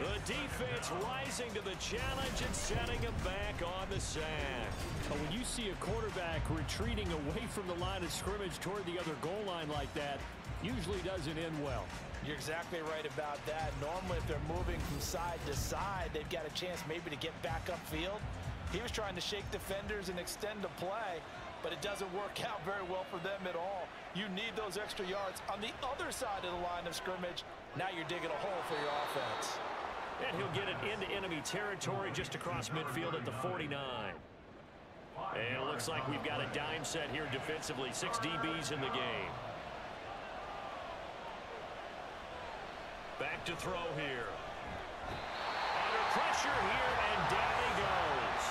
The defense rising to the challenge and setting him back on the sack.
But when you see a quarterback retreating away from the line of scrimmage toward the other goal line like that, usually doesn't end well.
You're exactly right about that. Normally, if they're moving from side to side, they've got a chance maybe to get back upfield. He was trying to shake defenders and extend the play, but it doesn't work out very well for them at all. You need those extra yards on the other side of the line of scrimmage. Now you're digging a hole for your offense.
And he'll get it into enemy territory just across midfield at the 49. And it looks like we've got a dime set here defensively. 6 DBs in the game. Back to throw here. Under pressure here, and down he goes.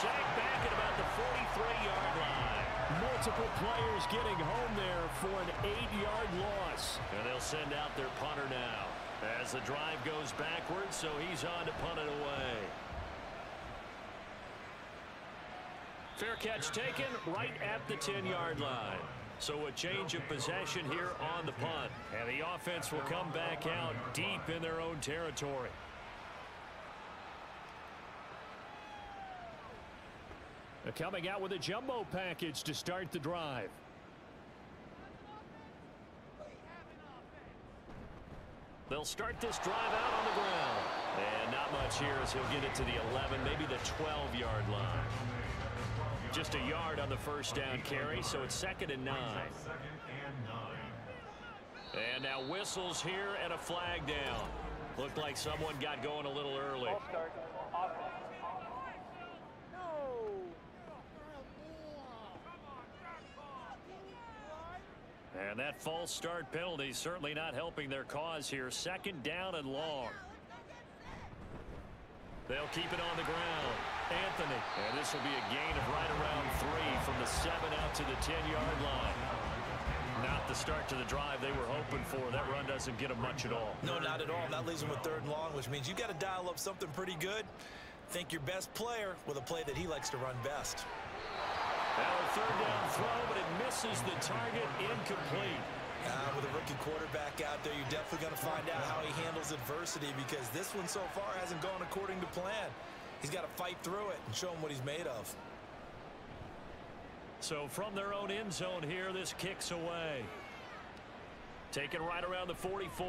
Sacked back at about the 43-yard line.
Multiple players getting home there for an 8-yard loss.
And they'll send out their punter now as the drive goes backwards, so he's on to punt it away. Fair catch taken right at the 10-yard line. So a change of possession here on the punt. And the offense will come back out deep in their own territory.
They're coming out with a jumbo package to start the drive.
They'll start this drive out on the ground. And not much here as he'll get it to the 11, maybe the 12-yard line. Just a yard on the first down carry, so it's 2nd and 9. And now whistles here and a flag down. Looked like someone got going a little early.
Ball start. Awesome.
And that false start penalty certainly not helping their cause here. 2nd down and long. They'll keep it on the ground. Anthony. And this will be a gain of right around 3 from the 7 out to the 10-yard line. Not the start to the drive they were hoping for. That run doesn't get them much at all.
No, not at all. That leaves them with 3rd and long, which means you got to dial up something pretty good. Think your best player with a play that he likes to run best.
Now a 3rd down throw, but it misses the target. Incomplete.
With a rookie quarterback out there, you're definitely going to find out how he handles adversity, because this one so far hasn't gone according to plan. He's got to fight through it and show him what he's made of.
So from their own end zone here, this kicks away. Taken right around the 44.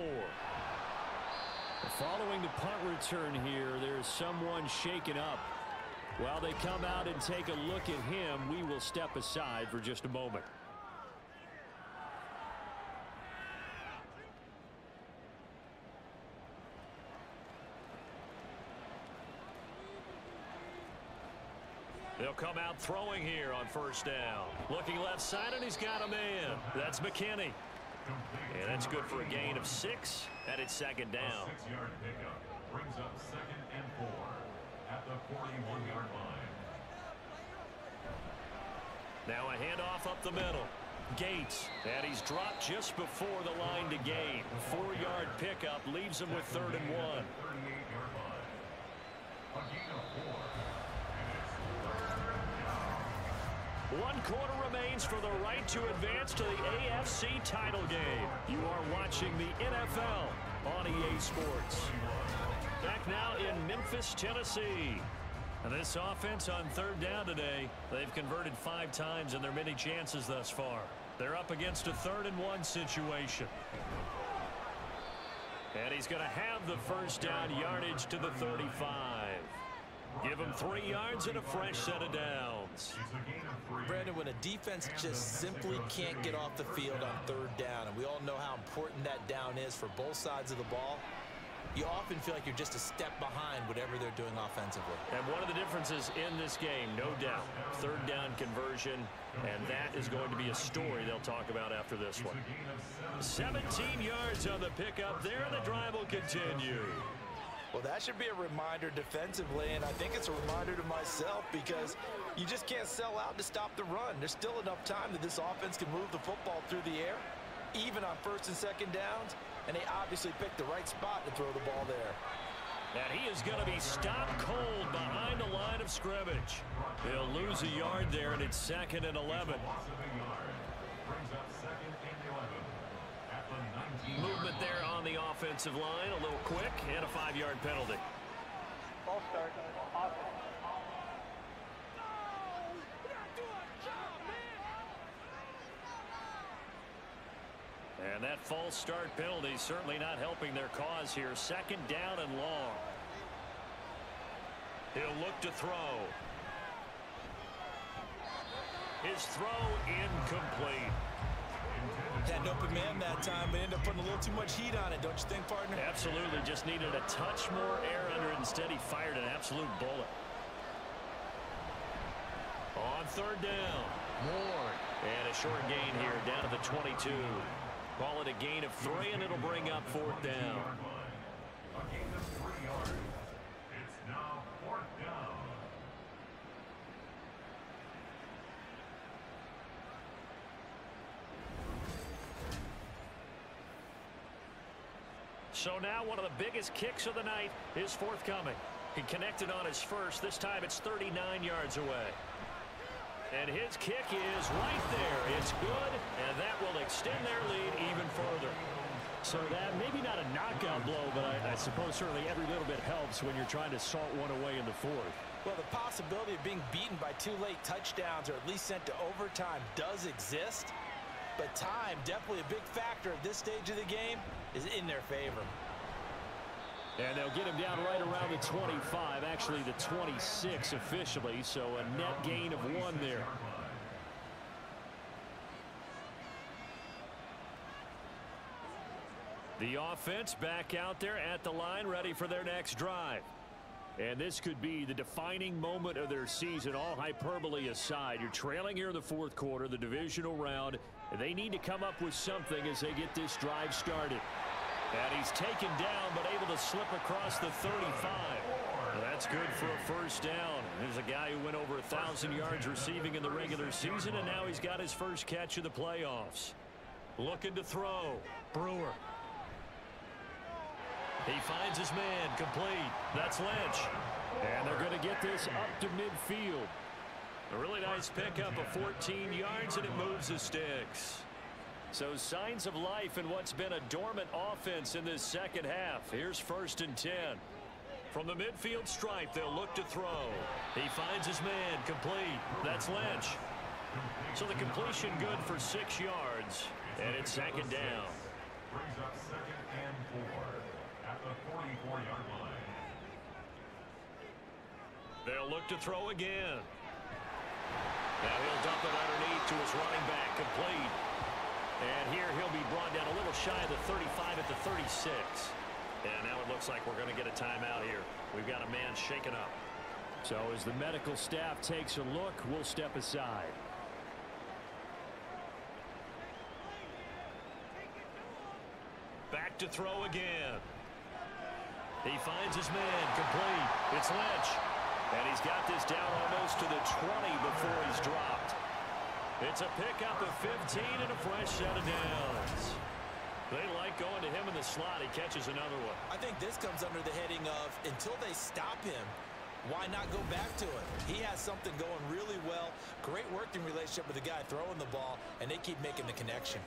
Following the punt return here, there's someone shaken up. While they come out and take a look at him, we will step aside for just a moment.
They'll come out throwing here on first down. Looking left side, and he's got a man. That's McKinney. And that's good for a gain of 6, and it's second down.
A 6-yard pickup brings up 2nd and 4 at the 41-yard line.
Now a handoff up the middle. Gates, and he's dropped just before the line to gain. 4-yard pickup leaves him with 3rd and 1.
38-yard line. A gain of 4.
1 quarter remains for the right to advance to the AFC title game. You are watching the NFL on EA Sports. Back now in Memphis, Tennessee. And this offense on 3rd down today, they've converted 5 times in their many chances thus far. They're up against a 3rd and 1 situation. And he's going to have the first down yardage to the 35. Give him 3 yards and a fresh set of downs.
Brandon, when a defense just simply can't get off the field on 3rd down, and we all know how important that down is for both sides of the ball, you often feel like you're just a step behind whatever they're doing offensively.
And one of the differences in this game, no doubt, 3rd down conversion, and that is going to be a story they'll talk about after this one. 17 yards on the pickup there, and the drive will continue.
Well, that should be a reminder defensively, and I think it's a reminder to myself because you just can't sell out to stop the run. There's still enough time that this offense can move the football through the air, even on 1st and 2nd downs, and they obviously picked the right spot to throw the ball there.
And he is going to be stopped cold behind the line of scrimmage. He'll lose a yard there, and it's 2nd and 11. Movement there on the offensive line, a little quick, and a 5-yard penalty.
Ball start. Offense.
And that false start penalty certainly not helping their cause here. 2nd down and long. He'll look to throw. His throw incomplete.
Had an open man that time, but ended up putting a little too much heat on it, don't you think, partner?
Absolutely. Just needed a touch more air under it. Instead, he fired an absolute bullet. On 3rd down. More. And a short gain here down to the 22. Call it a gain of 3, and it'll bring up 4th down.
A gain of 3 yards. It's now 4th down.
So now one of the biggest kicks of the night is forthcoming. He connected on his first. This time it's 39 yards away. And his kick is right there. It's good, and that will extend their lead even further.
So that maybe not a knockout blow, but I suppose certainly every little bit helps when you're trying to salt one away in the 4th.
Well, the possibility of being beaten by 2 late touchdowns or at least sent to overtime does exist. But time, definitely a big factor at this stage of the game, is in their favor.
And they'll get him down right around the 25, actually the 26 officially, so a net gain of 1 there.
The offense back out there at the line, ready for their next drive.
And this could be the defining moment of their season, all hyperbole aside. You're trailing here in the 4th quarter, the divisional round, and they need to come up with something as they get this drive started.
And he's taken down, but able to slip across the 35. Well, that's good for a first down. There's a guy who went over 1,000 yards receiving in the regular season, and now he's got his first catch of the playoffs. Looking to throw. Brewer. He finds his man, complete. That's Lynch.
And they're going to get this up to midfield.
A really nice pickup of 14 yards, and it moves the sticks. So signs of life in what's been a dormant offense in this second half. Here's 1st and 10. From the midfield stripe, they'll look to throw. He finds his man, complete. That's Lynch. So the completion good for 6 yards, and it's 2nd down.
Brings up 2nd and 4 at the 44-yard line.
They'll look to throw again. Now he'll dump it underneath to his running back, complete. And here he'll be brought down a little shy of the 35 at the 36. And now it looks like we're going to get a timeout here. We've got a man shaken up.
So as the medical staff takes a look, we'll step aside.
Back to throw again. He finds his man, complete. It's Lynch. And he's got this down almost to the 20 before he's dropped. It's a pickup of 15 and a fresh set of downs. They like going to him in the slot. He catches another one.
I think this comes under the heading of until they stop him, why not go back to it? He has something going really well. Great working relationship with the guy throwing the ball, and they keep making the connection.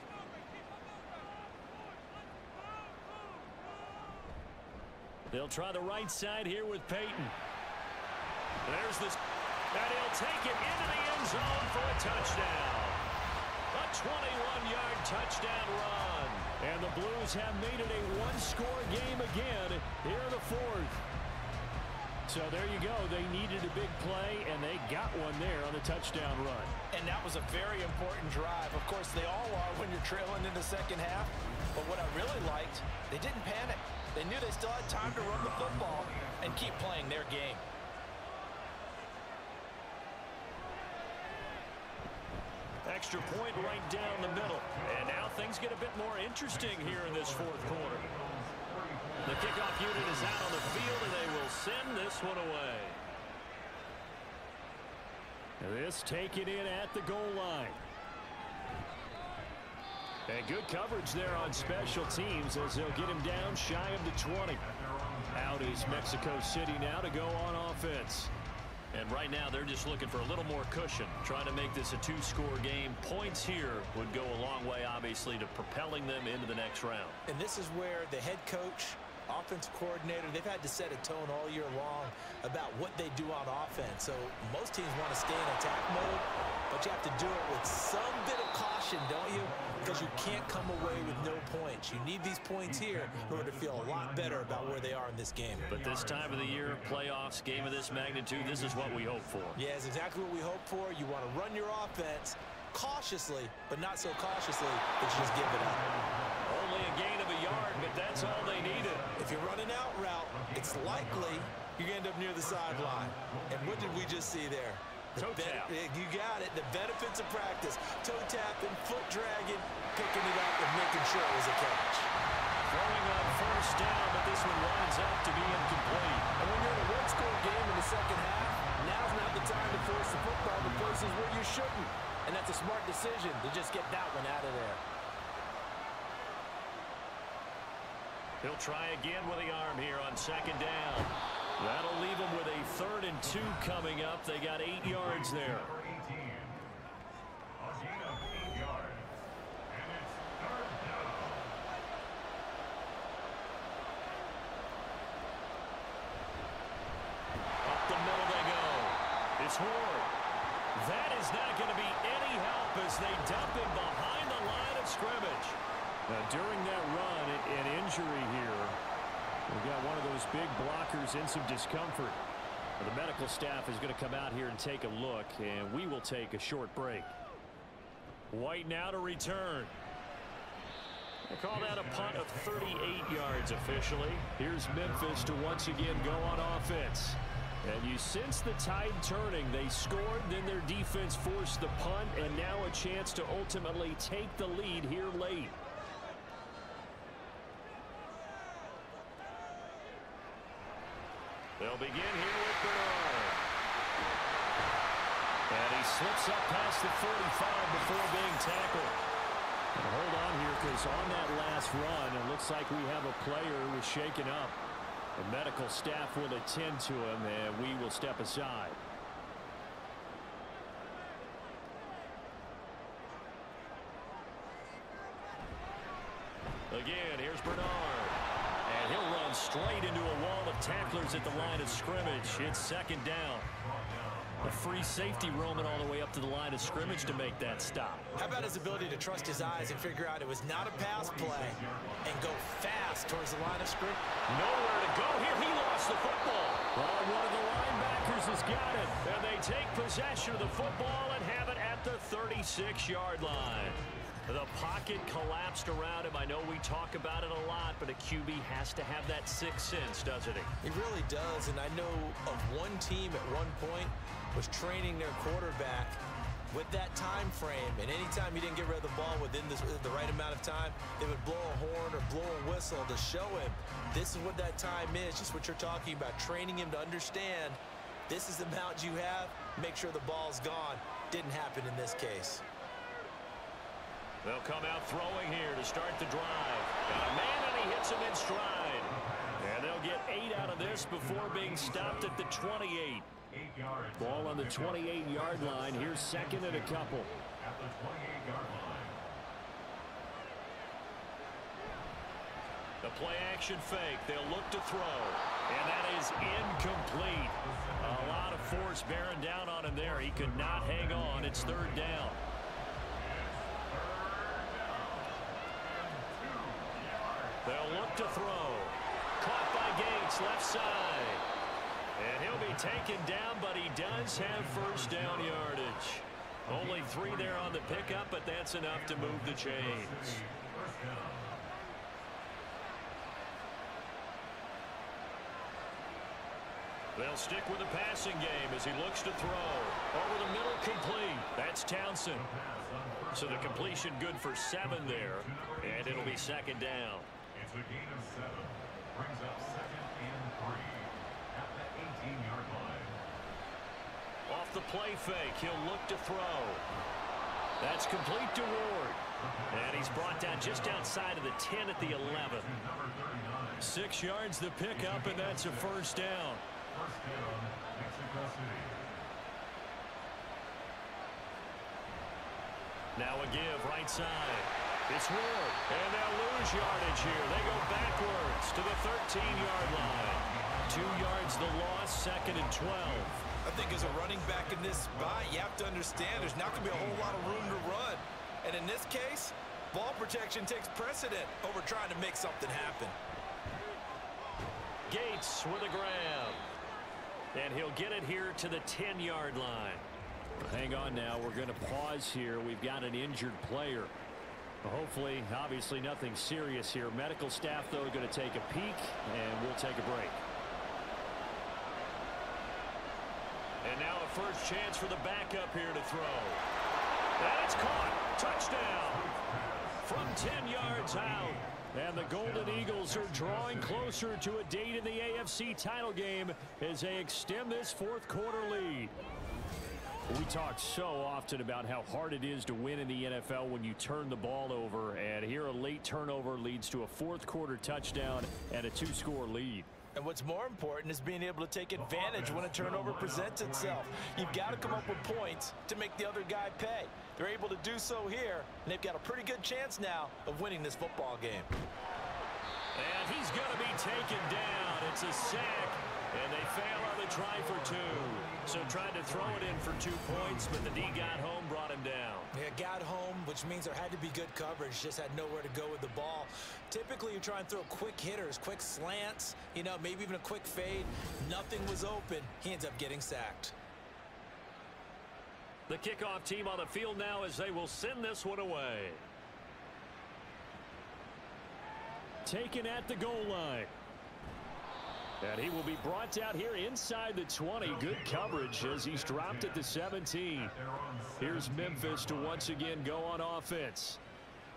They'll try the right side here with Peyton. There's this, and he'll take it into the end zone for a touchdown. A 21-yard touchdown run.
And the Blues have made it a one-score game again here in the fourth. So there you go. They needed a big play, and they got one there on the touchdown run.
And that was a very important drive. Of course, they all are when you're trailing in the second half. But what I really liked, they didn't panic. They knew they still had time to run the football and keep playing their game.
Extra point right down the middle. And now things get a bit more interesting here in this fourth quarter. The kickoff unit is out on the field, and they will send this one away.
This taken in at the goal line. And good coverage there on special teams as they'll get him down shy of the 20. Out is Mexico City now to go on offense.
And right now they're just looking for a little more cushion, trying to make this a two-score game. Points here would go a long way, obviously, to propelling them into the next round.
And this is where the head coach, offensive coordinator, they've had to set a tone all year long about what they do on offense. So most teams want to stay in attack mode, but you have to do it with some bit of caution, don't you? Because you can't come away with no points. You need these points here in order to feel a lot better about where they are in this game.
But this time of the year, playoffs, game of this magnitude, this is what we hope for.
Yeah, it's exactly what we hope for. You want to run your offense cautiously, but not so cautiously that you just give it up.
Only a gain of a yard, but that's all they needed.
If you're running out route, it's likely you're going to end up near the sideline. And what did we just see there?
Toe tap.
You got it. The benefits of practice. Toe tapping, foot dragging, picking it up, and making sure it was a catch.
Throwing on first down, but this one winds up to be incomplete.
And when you're in a one-score game in the second half, now's not the time to force the football to places where you shouldn't. And that's a smart decision to just get that one out of there.
He'll try again with the arm here on second down. That'll leave them with a 3rd and 2 coming up. They got 8 yards there.
Number 18. A gain of 8 yards. And it's 3rd down.
Up the middle they go. It's Ward. That is not going to be any help as they dump him behind the line of scrimmage.
Now, during that run, an injury here. We've got one of those big blockers in some discomfort. The medical staff is going to come out here and take a look, and we will take a short break.
White now to return. They call that a punt of 38 yards officially.
Here's Memphis to once again go on offense. And you sense the tide turning. They scored, then their defense forced the punt, and now a chance to ultimately take the lead here late.
They'll begin here with Bernard.
And he slips up past the 45 before being tackled. And hold on here, because on that last run, it looks like we have a player who was shaken up. The medical staff will attend to him, and we will step aside.
Again, here's Bernard. And he'll run straight into a wall of tacklers at the line of scrimmage. It's second down. A free safety roaming all the way up to the line of scrimmage to make that stop.
How about his ability to trust his eyes and figure out it was not a pass play and go fast towards the line of scrimmage?
Nowhere to go here. He lost the football.
Well, one of the linebackers has got it.
And they take possession of the football and have it at the 36-yard line. The pocket collapsed around him. I know we talk about it a lot, but a QB has to have that sixth sense, doesn't he?
He really does, and I know of one team at one point was training their quarterback with that time frame, and anytime he didn't get rid of the ball within the right amount of time, they would blow a horn or blow a whistle to show him this is what that time is, just what you're talking about, training him to understand this is the amount you have, make sure the ball's gone. Didn't happen in this case.
They'll come out throwing here to start the drive. Got a man, and he hits him in stride. And they'll get 8 out of this before being stopped at the 28.
Ball on the 28-yard line. Here's second and a couple.
At the 28-yard line.
The play-action fake. They'll look to throw. And that is incomplete. A lot of force bearing down on him there. He could not hang on. It's third down. They'll look to throw. Caught by Gates, left side. And he'll be taken down, but he does have first down yardage. Only 3 there on the pickup, but that's enough to move the chains. They'll stick with the passing game as he looks to throw. Over the middle, complete. That's Townsend. So the completion good for 7 there, and it'll be second down.
It's a gain of 7. Brings up second and 3 at the 18-yard line.
Off the play fake, he'll look to throw. That's complete to Ward. And he's brought down just outside of the 10 at the 11. 6 yards the pickup, and that's a first down.
First down, Mexico City.
Now a give, right side. It's Ward, and they'll lose yardage here. They go backwards to the 13-yard line. 2 yards the loss, second and 12.
I think as a running back in this spot, you have to understand there's not going to be a whole lot of room to run. And in this case, ball protection takes precedent over trying to make something happen.
Gates with a grab. And he'll get it here to the 10-yard line.
Hang on now. We're going to pause here. We've got an injured player. Hopefully, obviously, nothing serious here. Medical staff, though, going to take a peek, and we'll take a break.
And now a first chance for the backup here to throw. And it's caught. Touchdown. From 10 yards out.
And the Golden Eagles are drawing closer to a date in the AFC title game as they extend this fourth quarter lead. We talk so often about how hard it is to win in the NFL when you turn the ball over, and here a late turnover leads to a fourth quarter touchdown and a 2-score lead.
And what's more important is being able to take advantage when a turnover presents itself. You've got to come up with points to make the other guy pay. They're able to do so here, and they've got a pretty good chance now of winning this football game.
And he's going to be taken down. It's a sack, and they fail on the try for 2. So tried to throw it in for 2 points, but the D got home, brought him down.
Yeah, got home, which means there had to be good coverage. Just had nowhere to go with the ball. Typically, you try and throw quick hitters, quick slants, you know, maybe even a quick fade. Nothing was open. He ends up getting sacked.
The kickoff team on the field now as they will send this one away.
Taken at the goal line. And he will be brought out here inside the 20. Good coverage as he's dropped at the 17. Here's Memphis to once again go on offense.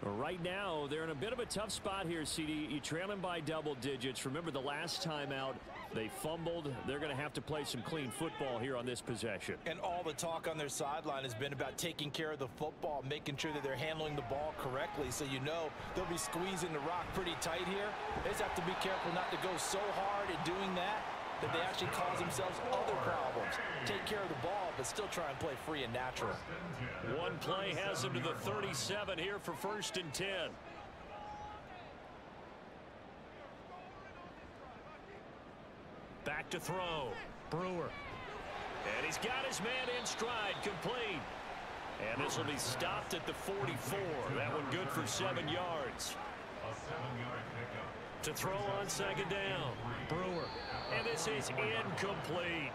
Right now, they're in a bit of a tough spot here, CD. You're trailing by double digits. Remember the last time out, they fumbled. They're going to have to play some clean football here on this possession.
And all the talk on their sideline has been about taking care of the football, making sure that they're handling the ball correctly. So you know they'll be squeezing the rock pretty tight here. They just have to be careful not to go so hard in doing that they actually cause themselves other problems. Take care of the ball, but still try and play free and natural.
One play has him to the 37 here for first and 10. Back to throw. Brewer. And he's got his man in stride, complete. And this will be stopped at the 44. That one good for 7 yards.
A 7-yard pickup.
To throw on second down. Brewer. And this is incomplete.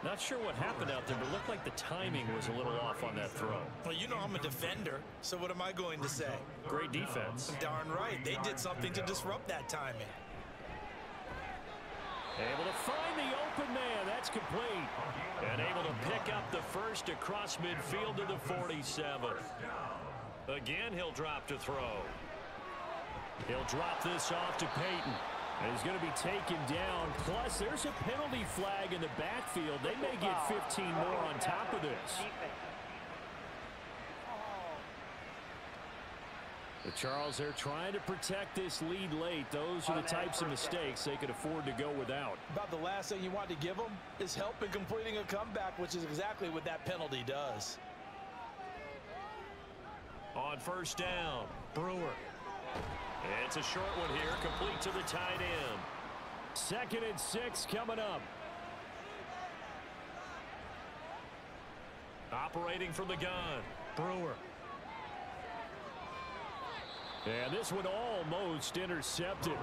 Not sure what happened out there, but it looked like the timing was a little off on that throw.
Well, you know I'm a defender, so what am I going to say?
Great defense.
Darn right. They did something to disrupt that timing.
Able to find the open man. That's complete. And able to pick up the first across midfield to the 47. Again, he'll drop to throw. He'll drop this off to Peyton. And he's going to be taken down. Plus, there's a penalty flag in the backfield. They may get 15 more on top of this. The Charles, they're trying to protect this lead late. Those are the types of mistakes they could afford to go without.
About the last thing you want to give them is help in completing a comeback, which is exactly what that penalty does.
On first down, Brewer. It's a short one here, complete to the tight end. 2nd and 6 coming up. Operating from the gun, Brewer. And this one almost intercepted.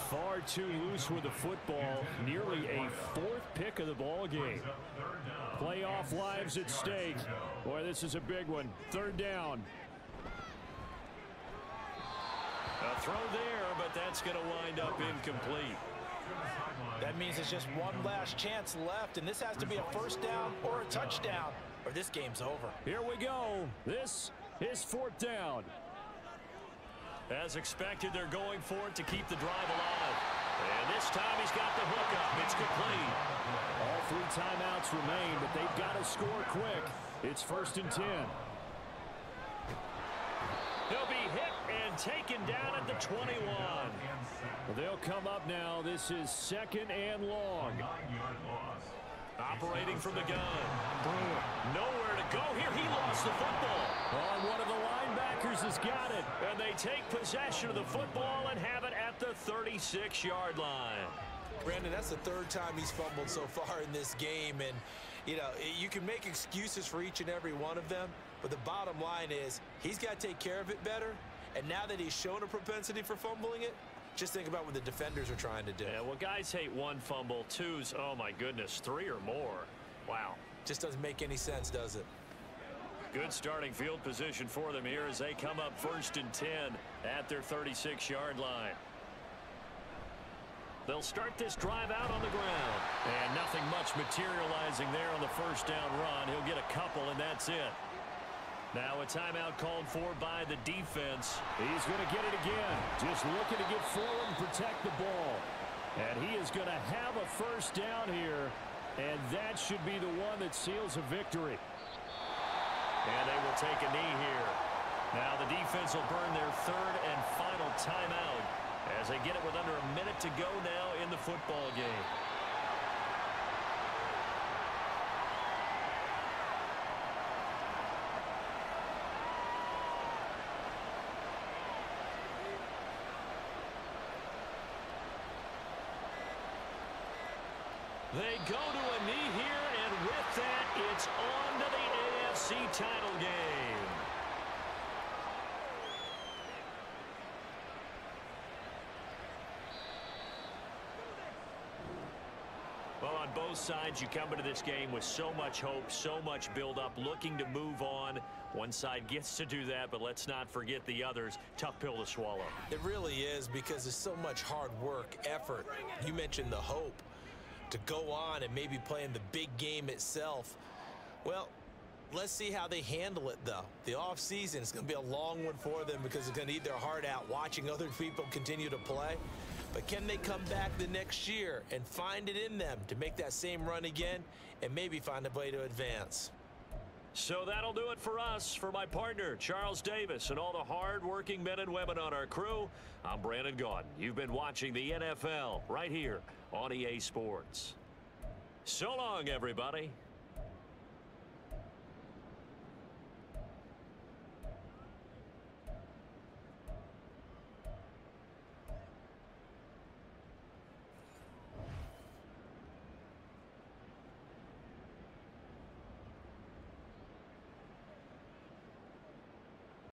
Far too loose with the football. Nearly a 4th pick of the ball game. Playoff lives at stake. Boy, this is a big one. 3rd down. A throw there, but that's going to wind up incomplete.
That means it's just one last chance left, and this has to be a first down or a touchdown, or this game's over.
Here we go. This is 4th down. As expected, they're going for it to keep the drive alive. And this time he's got the hook up. It's complete. All 3 timeouts remain, but they've got to score quick. It's 1st and 10. He'll be hit and taken down at the 21. They'll come up now. This is 2nd and long. Operating from the gun. Nowhere to go here. He lost the football. On one of the linebackers has got it. And they take possession of the football and have it at the 36-yard line.
Brandon, that's the 3rd time he's fumbled so far in this game. And, you know, you can make excuses for each and every one of them. But the bottom line is he's got to take care of it better. And now that he's shown a propensity for fumbling it, just think about what the defenders are trying to do.
Yeah, well, guys hate 1 fumble, 2's, oh, my goodness, 3 or more. Wow.
Just doesn't make any sense, does it?
Good starting field position for them here as they come up 1st and 10 at their 36-yard line. They'll start this drive out on the ground. And nothing much materializing there on the first down run. He'll get a couple, and that's it. Now a timeout called for by the defense. He's going to get it again. Just looking to get forward and protect the ball. And he is going to have a first down here. And that should be the one that seals a victory. And they will take a knee here. Now the defense will burn their 3rd and final timeout as they get it with under a minute to go now in the football game. They go to a knee here, and with that, it's on to the AFC title game. Well, on both sides, you come into this game with so much hope, so much build-up, looking to move on. One side gets to do that, but let's not forget the others. Tough pill to swallow.
It really is, because there's so much hard work, effort. You mentioned the hope to go on and maybe play in the big game itself. Well, let's see how they handle it, though. The offseason is going to be a long one for them because they're going to eat their heart out watching other people continue to play. But can they come back the next year and find it in them to make that same run again and maybe find a way to advance?
So that'll do it for us. For my partner, Charles Davis, and all the hard-working men and women on our crew, I'm Brandon Gaudin. You've been watching the NFL right here on EA Sports. So long, everybody.